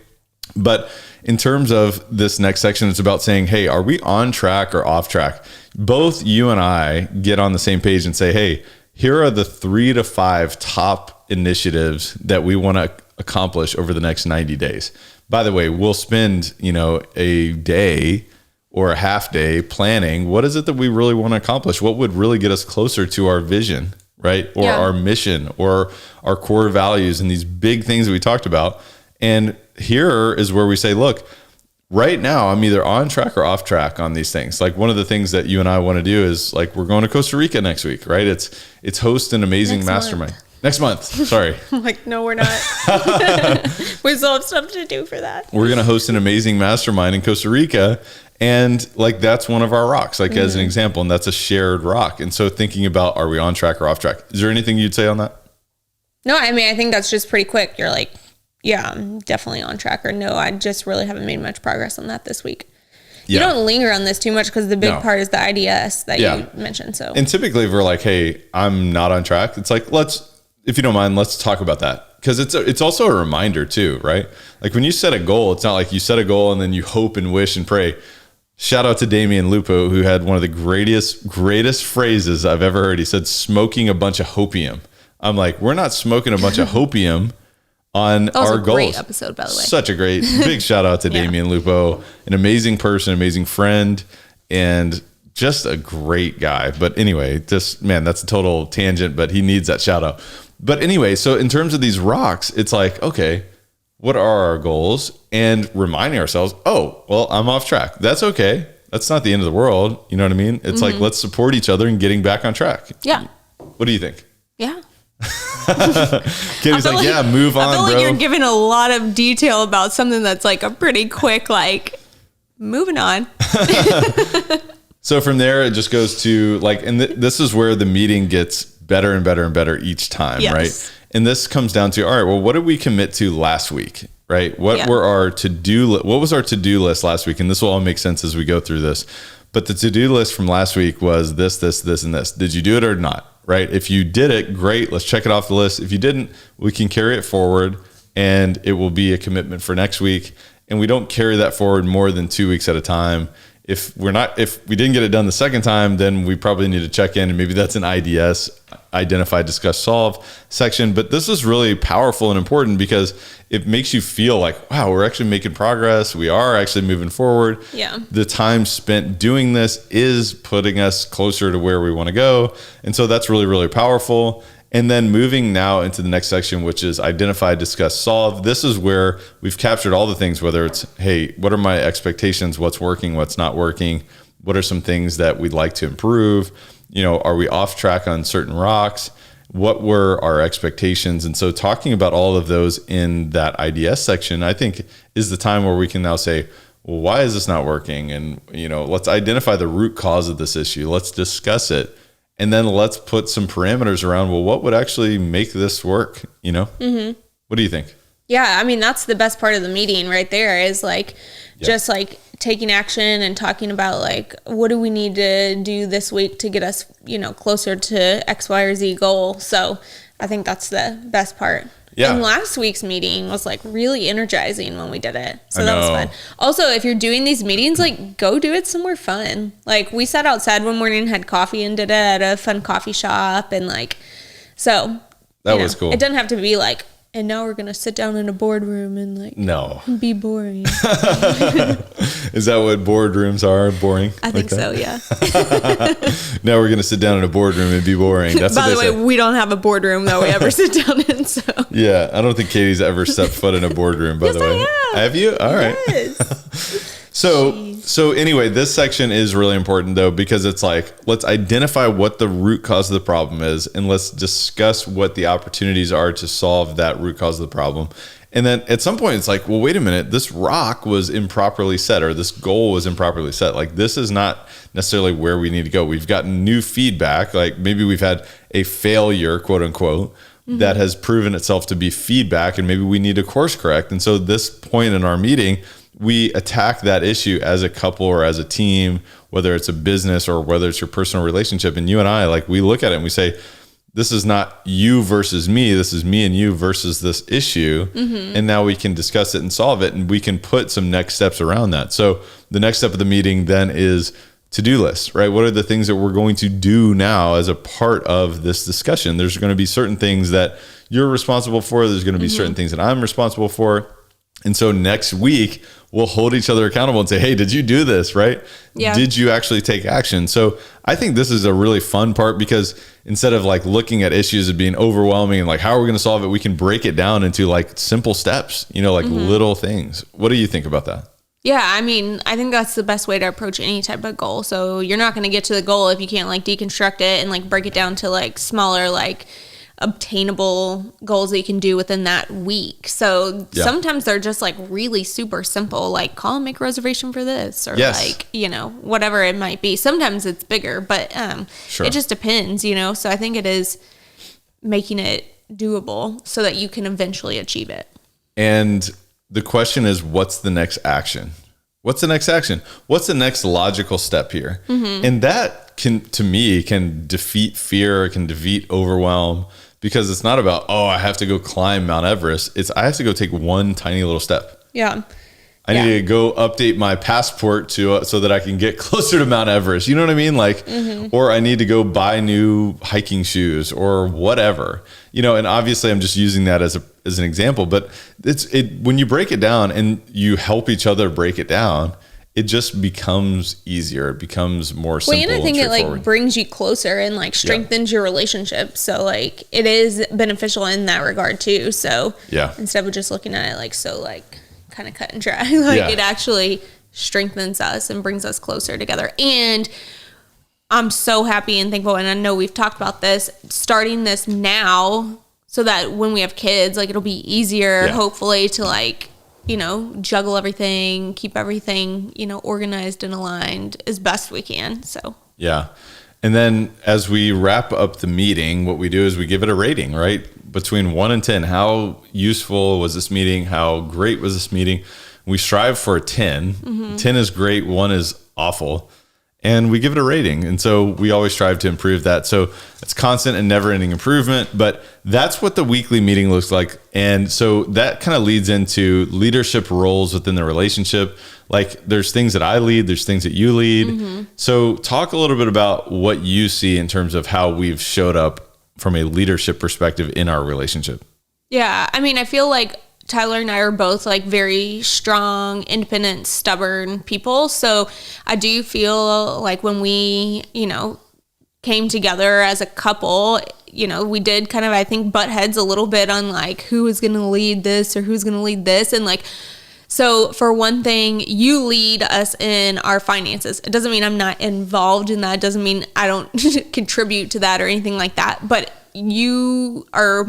But in terms of this next section, it's about saying, hey, are we on track or off track? Both you and I get on the same page and say, hey, here are the 3 to 5 top initiatives that we want to accomplish over the next 90 days. By the way, we'll spend, you know, a day or a half day planning. What is it that we really want to accomplish? What would really get us closer to our vision, right? Or our mission, or our core values, and these big things that we talked about. And here is where we say, look, right now I'm either on track or off track on these things. Like one of the things that you and I want to do is, like, we're going to Costa Rica next week, right? It's host an amazing mastermind. Next month. Sorry. I'm like, no, we're not. We still have stuff to do for that. We're going to host an amazing mastermind in Costa Rica. And like, that's one of our rocks, like as an example, and that's a shared rock. And so thinking about, are we on track or off track? Is there anything you'd say on that? No, I mean, I think that's just pretty quick. You're like, yeah, I'm definitely on track, or no, I just really haven't made much progress on that this week. You don't linger on this too much because the big part is the IDS that you mentioned. So, and typically if we're like, hey, I'm not on track, it's like, if you don't mind, let's talk about that. Because it's also a reminder too, right? Like when you set a goal, it's not like you set a goal and then you hope and wish and pray. Shout out to Damian Lupo, who had one of the greatest phrases I've ever heard. He said, smoking a bunch of hopium. I'm like, we're not smoking a bunch of hopium on our goals. That was a great episode, by the way. Such a great, big shout out to Damian Lupo, an amazing person, amazing friend, and just a great guy. But anyway, that's a total tangent, but he needs that shout out. But anyway, so in terms of these rocks, it's like, okay, what are our goals? And reminding ourselves, oh, well, I'm off track. That's okay. That's not the end of the world. You know what I mean? It's like, let's support each other in getting back on track. Yeah. What do you think? Yeah. Katie's like, yeah, move on, I feel bro. like you're giving a lot of detail about something that's like a pretty quick, like, moving on. So from there, it just goes to like, and this is where the meeting gets better and better and better each time, right? And this comes down to, all right, well, what did we commit to last week, right? What was our to-do list last week? And this will all make sense as we go through this. But the to-do list from last week was this, and this. Did you do it or not, right? If you did it, great. Let's check it off the list. If you didn't, we can carry it forward and it will be a commitment for next week. And we don't carry that forward more than 2 weeks at a time. If we didn't get it done the second time, then we probably need to check in, and maybe that's an IDS, identify, discuss, solve section. But this is really powerful and important because it makes you feel like, wow, we're actually making progress. We are actually moving forward. Yeah. The time spent doing this is putting us closer to where we want to go. And so that's really, really powerful. And then moving now into the next section, which is identify, discuss, solve. This is where we've captured all the things, whether it's, hey, what are my expectations? What's working? What's not working? What are some things that we'd like to improve? You know, are we off track on certain rocks? What were our expectations? And so talking about all of those in that IDS section, I think is the time where we can now say, well, why is this not working? And, you know, let's identify the root cause of this issue. Let's discuss it. And then let's put some parameters around, well, what would actually make this work? You know, What do you think? Yeah. I mean, that's the best part of the meeting right there is like, just like taking action and talking about like, what do we need to do this week to get us, you know, closer to X, Y, or Z goal. So I think that's the best part. Yeah. And last week's meeting was like really energizing when we did it. So that was fun. Also, if you're doing these meetings, like go do it somewhere fun. Like we sat outside one morning and had coffee and did it at a fun coffee shop. And like, so that was cool. It doesn't have to be like, and now we're going to sit down in a boardroom and like be boring. Is that what boardrooms are? Boring? I think so, yeah. Now we're going to sit down in a boardroom and be boring. That's By the way, we don't have a boardroom that we ever sit down in. So yeah, I don't think Katie's ever stepped foot in a boardroom, by the way. Have you? All right. Yes. So anyway, this section is really important though, because it's like, let's identify what the root cause of the problem is, and let's discuss what the opportunities are to solve that root cause of the problem. And then at some point it's like, well, wait a minute, this rock was improperly set, or this goal was improperly set. Like this is not necessarily where we need to go. We've gotten new feedback. Like maybe we've had a failure, quote unquote, that has proven itself to be feedback, and maybe we need to course correct. And so this point in our meeting, we attack that issue as a couple or as a team, whether it's a business or whether it's your personal relationship. And you and I, like, we look at it and we say, this is not you versus me. This is me and you versus this issue. And now we can discuss it and solve it, and we can put some next steps around that. So the next step of the meeting then is to-do list, right? What are the things that we're going to do now as a part of this discussion? There's going to be certain things that you're responsible for. There's going to be certain things that I'm responsible for. And so next week, we'll hold each other accountable and say, hey, did you do this, right? Yeah. Did you actually take action? So I think this is a really fun part, because instead of like looking at issues as being overwhelming and like, how are we going to solve it? We can break it down into like simple steps, you know, like little things. What do you think about that? Yeah, I mean, I think that's the best way to approach any type of goal. So you're not going to get to the goal if you can't like deconstruct it and like break it down to like smaller, like obtainable goals that you can do within that week. So sometimes they're just like really super simple, like call and make a reservation for this, or like, you know, whatever it might be. Sometimes it's bigger, but it just depends, you know? So I think it is making it doable so that you can eventually achieve it. And the question is, what's the next action? What's the next action? What's the next logical step here? And that can defeat fear, it can defeat overwhelm, because it's not about, oh, I have to go climb Mount Everest. It's, I have to go take one tiny little step. Yeah. I need to go update my passport to so that I can get closer to Mount Everest. You know what I mean? Like, or I need to go buy new hiking shoes or whatever, you know, and obviously I'm just using that as an example, but when you break it down and you help each other break it down, it just becomes easier. It becomes more simple. Well, and I think it like brings you closer and like strengthens your relationship. So like it is beneficial in that regard too. So instead of just looking at it like, so like, kind of cut and dry, like it actually strengthens us and brings us closer together. And I'm so happy and thankful, and I know we've talked about this, starting this now so that when we have kids, like it'll be easier hopefully to like, you know, juggle everything, keep everything, you know, organized and aligned as best we can. So and then as we wrap up the meeting, what we do is we give it a rating, right? Between 1 and 10, how useful was this meeting? How great was this meeting? We strive for a 10. 10 is great, 1 is awful. And we give it a rating. And so we always strive to improve that. So it's constant and never ending improvement, but that's what the weekly meeting looks like. And so that kind of leads into leadership roles within the relationship. Like there's things that I lead, there's things that you lead. So talk a little bit about what you see in terms of how we've showed up from a leadership perspective in our relationship. Yeah. I mean, I feel like Tyler and I are both like very strong, independent, stubborn people. So I do feel like when we, you know, came together as a couple, you know, we did kind of, I think, butt heads a little bit on like who is going to lead this or who's going to lead this. And like, so for one thing, you lead us in our finances. It doesn't mean I'm not involved in that. It doesn't mean I don't contribute to that or anything like that. But you are,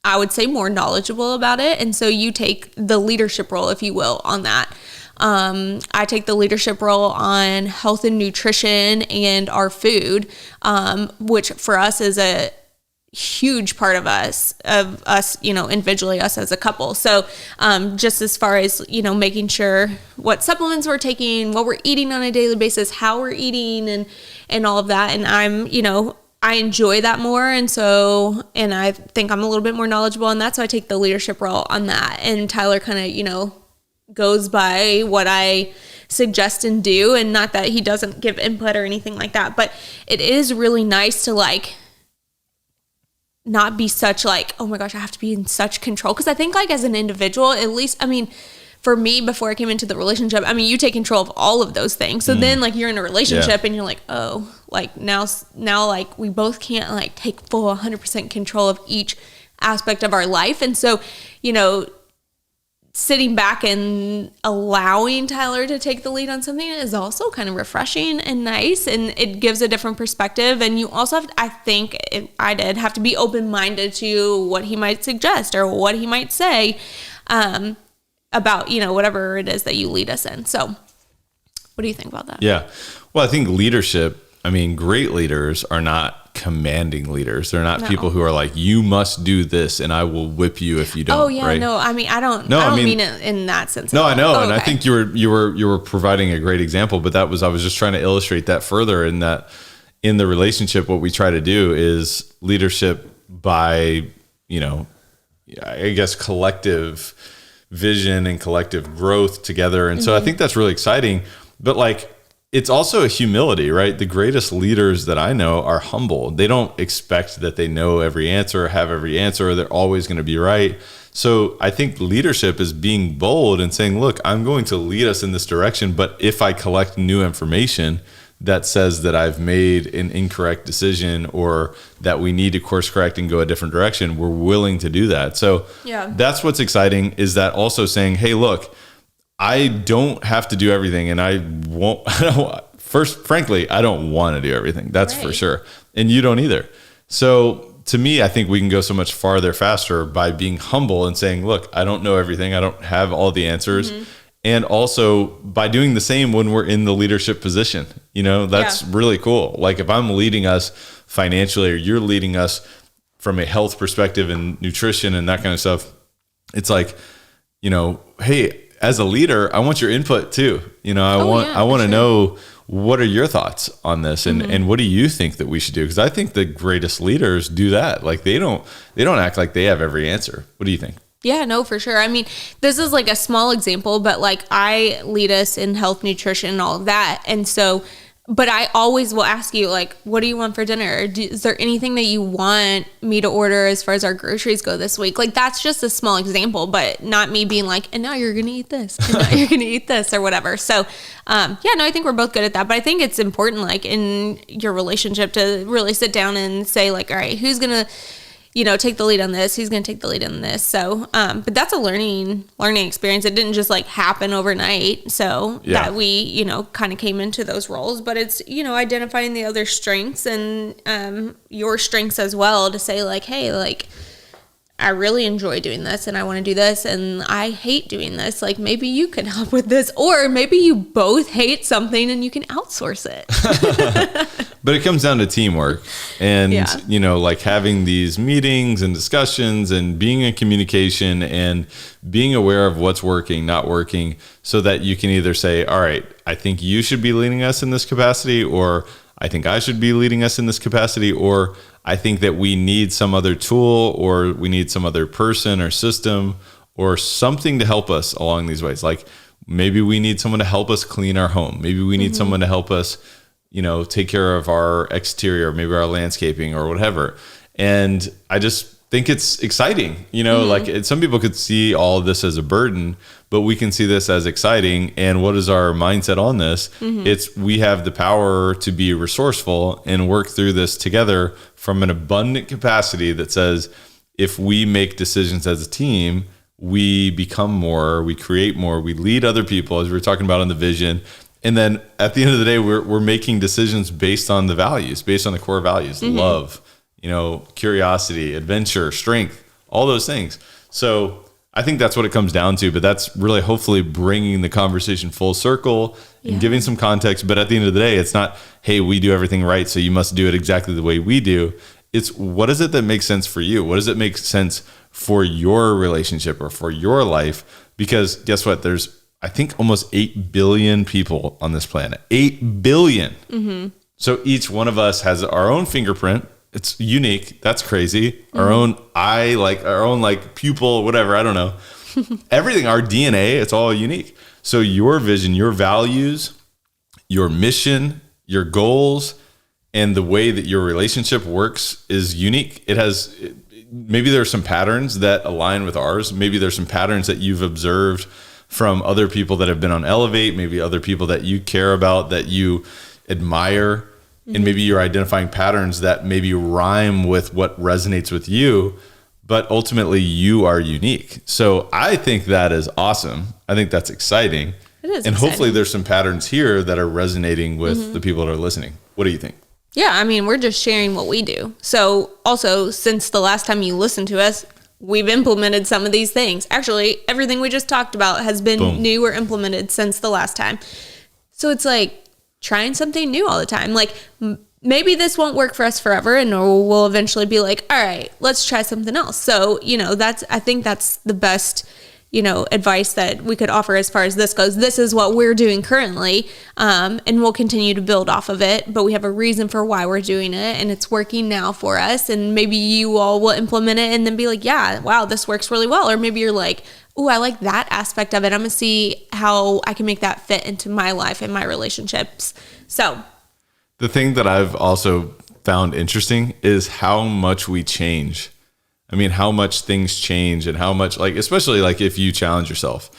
I would say, more knowledgeable about it. And so you take the leadership role, if you will, on that. I take the leadership role on health and nutrition and our food, which for us is a huge part of us, you know, individually, us as a couple. So just as far as, you know, making sure what supplements we're taking, what we're eating on a daily basis, how we're eating and all of that. And I'm, you know, I enjoy that more. And so, and I think I'm a little bit more knowledgeable on that. So I take the leadership role on that. And Tyler kind of, you know, goes by what I suggest and do. And not that he doesn't give input or anything like that, but it is really nice to like, not be such like, oh my gosh, I have to be in such control. Because I think like as an individual, at least, I mean, for me, before I came into the relationship, I mean, you take control of all of those things. So then like you're in a relationship and you're like, oh, like now like we both can't like take full 100% control of each aspect of our life. And so, you know, sitting back and allowing Tyler to take the lead on something is also kind of refreshing and nice, and it gives a different perspective. And you also have, I think I did have to be open-minded to what he might suggest or what he might say about, you know, whatever it is that you lead us in. So what do you think about that? Yeah. Well, I think leadership, I mean, great leaders are not commanding leaders. They're not people who are like, you must do this and I will whip you if you don't. Oh yeah, right? No, I mean, I don't mean it in that sense. No, I know. And I think you were providing a great example, but I was just trying to illustrate that further, in that in the relationship, what we try to do is leadership by, you know, I guess collective vision and collective growth together. And so I think that's really exciting, but like, it's also a humility, right? The greatest leaders that I know are humble. They don't expect that they know every answer or have every answer, or they're always going to be right. So I think leadership is being bold and saying, look, I'm going to lead us in this direction, but if I collect new information that says that I've made an incorrect decision or that we need to course correct and go a different direction, we're willing to do that. So that's what's exciting, is that also saying, hey, look, I don't have to do everything, and I won't. Frankly, I don't want to do everything. That's for sure. And you don't either. So to me, I think we can go so much farther faster by being humble and saying, look, I don't know everything. I don't have all the answers. And also by doing the same when we're in the leadership position, that's really cool. Like if I'm leading us financially or you're leading us from a health perspective and nutrition and that kind of stuff, it's like, hey, as a leader, I want your input too. I want to know, what are your thoughts on this? And what do you think that we should do? Because I think the greatest leaders do that. Like they don't act like they have every answer. What do you think? Yeah, no, for sure. I mean, this is like a small example, but like I lead us in health, nutrition, and all of that. And so, but I always will ask you, like, what do you want for dinner? Is there anything that you want me to order as far as our groceries go this week? Like, that's just a small example, but not me being like, and now you're going to eat this, and now you're going to eat this or whatever. So, I think we're both good at that. But I think it's important, like, in your relationship to really sit down and say, like, all right, who's going to, take the lead on this? Who's going to take the lead on this? So, but that's a learning experience. It didn't just like happen overnight. So that we, kind of came into those roles, but it's, identifying the other strengths and, your strengths as well to say like, hey, like, I really enjoy doing this and I want to do this and I hate doing this. Like maybe you can help with this, or maybe you both hate something and you can outsource it. But it comes down to teamwork and, like having these meetings and discussions and being in communication and being aware of what's working, not working, so that you can either say, all right, I think you should be leading us in this capacity, or I think I should be leading us in this capacity, or I think that we need some other tool or we need some other person or system or something to help us along these ways. Like maybe we need someone to help us clean our home. Maybe we need someone to help us, take care of our exterior, maybe our landscaping or whatever. And I just think it's exciting, like some people could see all of this as a burden, but we can see this as exciting. And what is our mindset on this? It's we have the power to be resourceful and work through this together from an abundant capacity that says, if we make decisions as a team, we become more, we create more, we lead other people, as we were talking about in the vision. And then at the end of the day, we're making decisions based on the values, based on the core values, love, curiosity, adventure, strength, all those things. So I think that's what it comes down to, but that's really hopefully bringing the conversation full circle and giving some context. But at the end of the day, it's not, hey, we do everything right, so you must do it exactly the way we do. It's what is it that makes sense for you? What does it make sense for your relationship or for your life? Because guess what? There's, I think, almost 8 billion people on this planet. 8 billion. So each one of us has our own fingerprint. It's unique. That's crazy. Our own eye, like our own like pupil, whatever. I don't know. Everything, our DNA, it's all unique. So your vision, your values, your mission, your goals, and the way that your relationship works is unique. Maybe there's some patterns that align with ours. Maybe there's some patterns that you've observed from other people that have been on Elevate, maybe other people that you care about, that you admire. And maybe you're identifying patterns that maybe rhyme with what resonates with you, but ultimately you are unique. So I think that is awesome. I think that's exciting. It is and exciting. Hopefully there's some patterns here that are resonating with the people that are listening. What do you think? Yeah, I mean, we're just sharing what we do. So also, since the last time you listened to us, we've implemented some of these things. Actually, everything we just talked about has been new or implemented since the last time. So it's like trying something new all the time. Like maybe this won't work for us forever and we'll eventually be like, all right, let's try something else. So, I think that's the best, advice that we could offer as far as this goes. This is what we're doing currently. And we'll continue to build off of it, but we have a reason for why we're doing it and it's working now for us. And maybe you all will implement it and then be like, yeah, wow, this works really well. Or maybe you're like, oh, I like that aspect of it. I'm going to see how I can make that fit into my life and my relationships. So the thing that I've also found interesting is how much we change. I mean, how much things change and how much, like, especially like if you challenge yourself,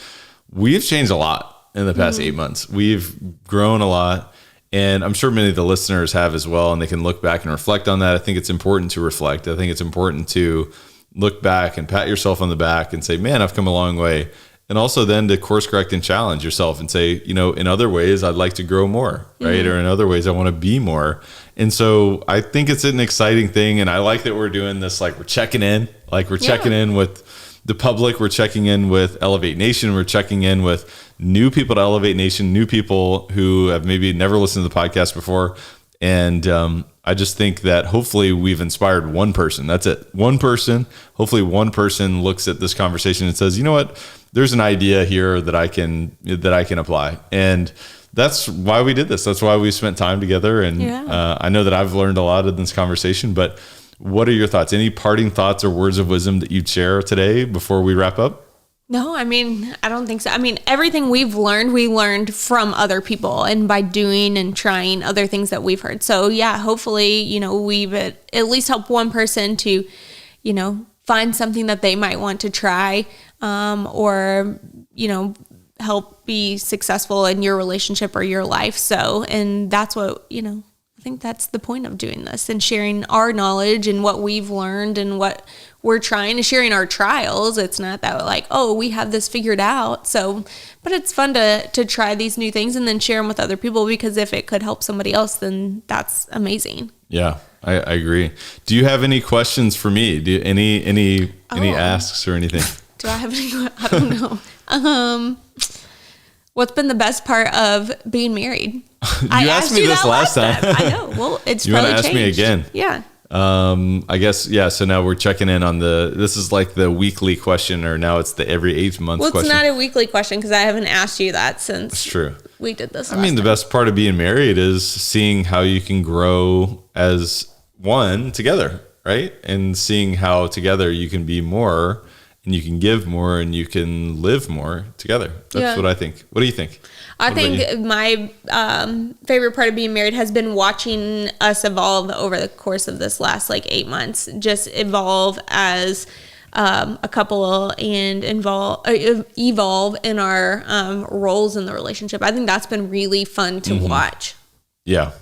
we've changed a lot in the past 8 months. We've grown a lot. And I'm sure many of the listeners have as well. And they can look back and reflect on that. I think it's important to reflect. I think it's important to look back and pat yourself on the back and say, man, I've come a long way. And also then to course correct and challenge yourself and say, in other ways, I'd like to grow more, right? Or in other ways, I want to be more. And so I think it's an exciting thing. And I like that we're doing this, like we're checking in, checking in with the public. We're checking in with Elevate Nation. We're checking in with new people to Elevate Nation, new people who have maybe never listened to the podcast before. And I just think that hopefully we've inspired one person. That's it. One person. Hopefully one person looks at this conversation and says, you know what? There's an idea here that I can apply. And that's why we did this. That's why we spent time together. And I know that I've learned a lot in this conversation, but what are your thoughts? Any parting thoughts or words of wisdom that you'd share today before we wrap up? No, I don't think so. Everything we've learned, we learned from other people and by doing and trying other things that we've heard. So yeah, hopefully, we've at least helped one person to, find something that they might want to try, or, help be successful in your relationship or your life. So, and that's what, I think that's the point of doing this and sharing our knowledge and what we've learned and what we're trying to sharing our trials. It's not that like, oh, we have this figured out. So, but it's fun to try these new things and then share them with other people, because if it could help somebody else, then that's amazing. Yeah, I agree. Do you have any questions for me? Do any asks or anything? Do I have any? I don't know. What's been the best part of being married? You asked me this last time. I know. Well, it's you probably want to ask me again? Yeah. I guess, yeah. So now we're checking in on this is like the weekly question, or now it's the every 8 month question. Well, it's not a weekly question because I haven't asked you that since That's true. We did this. The best part of being married is seeing how you can grow as one together, right? And seeing how together you can be more and you can give more and you can live more together. That's what I think. What do you think? I think my favorite part of being married has been watching us evolve over the course of this last 8 months. Just evolve as a couple and evolve in our roles in the relationship. I think that's been really fun to watch. Yeah.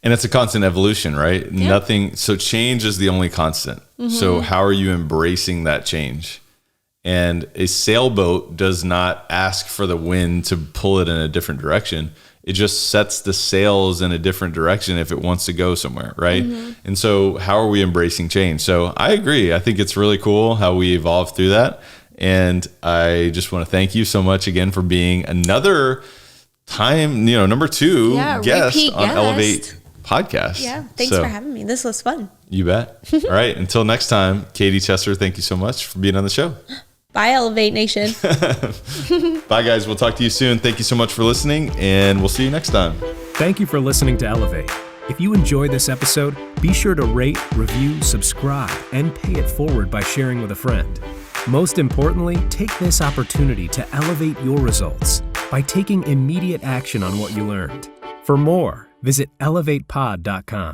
And it's a constant evolution, right? Yeah. So change is the only constant. Mm-hmm. So how are you embracing that change? And a sailboat does not ask for the wind to pull it in a different direction. It just sets the sails in a different direction if it wants to go somewhere, right? Mm-hmm. And so how are we embracing change? So I agree. I think it's really cool how we evolve through that. And I just want to thank you so much again for being another time, number 2 guest on Elevate Podcast. Yeah. Thanks for having me. This was fun. You bet. All right. Until next time, Katie Chester, thank you so much for being on the show. Bye, Elevate Nation. Bye, guys. We'll talk to you soon. Thank you so much for listening, and we'll see you next time. Thank you for listening to Elevate. If you enjoyed this episode, be sure to rate, review, subscribe, and pay it forward by sharing with a friend. Most importantly, take this opportunity to elevate your results by taking immediate action on what you learned. For more, visit elevatepod.com.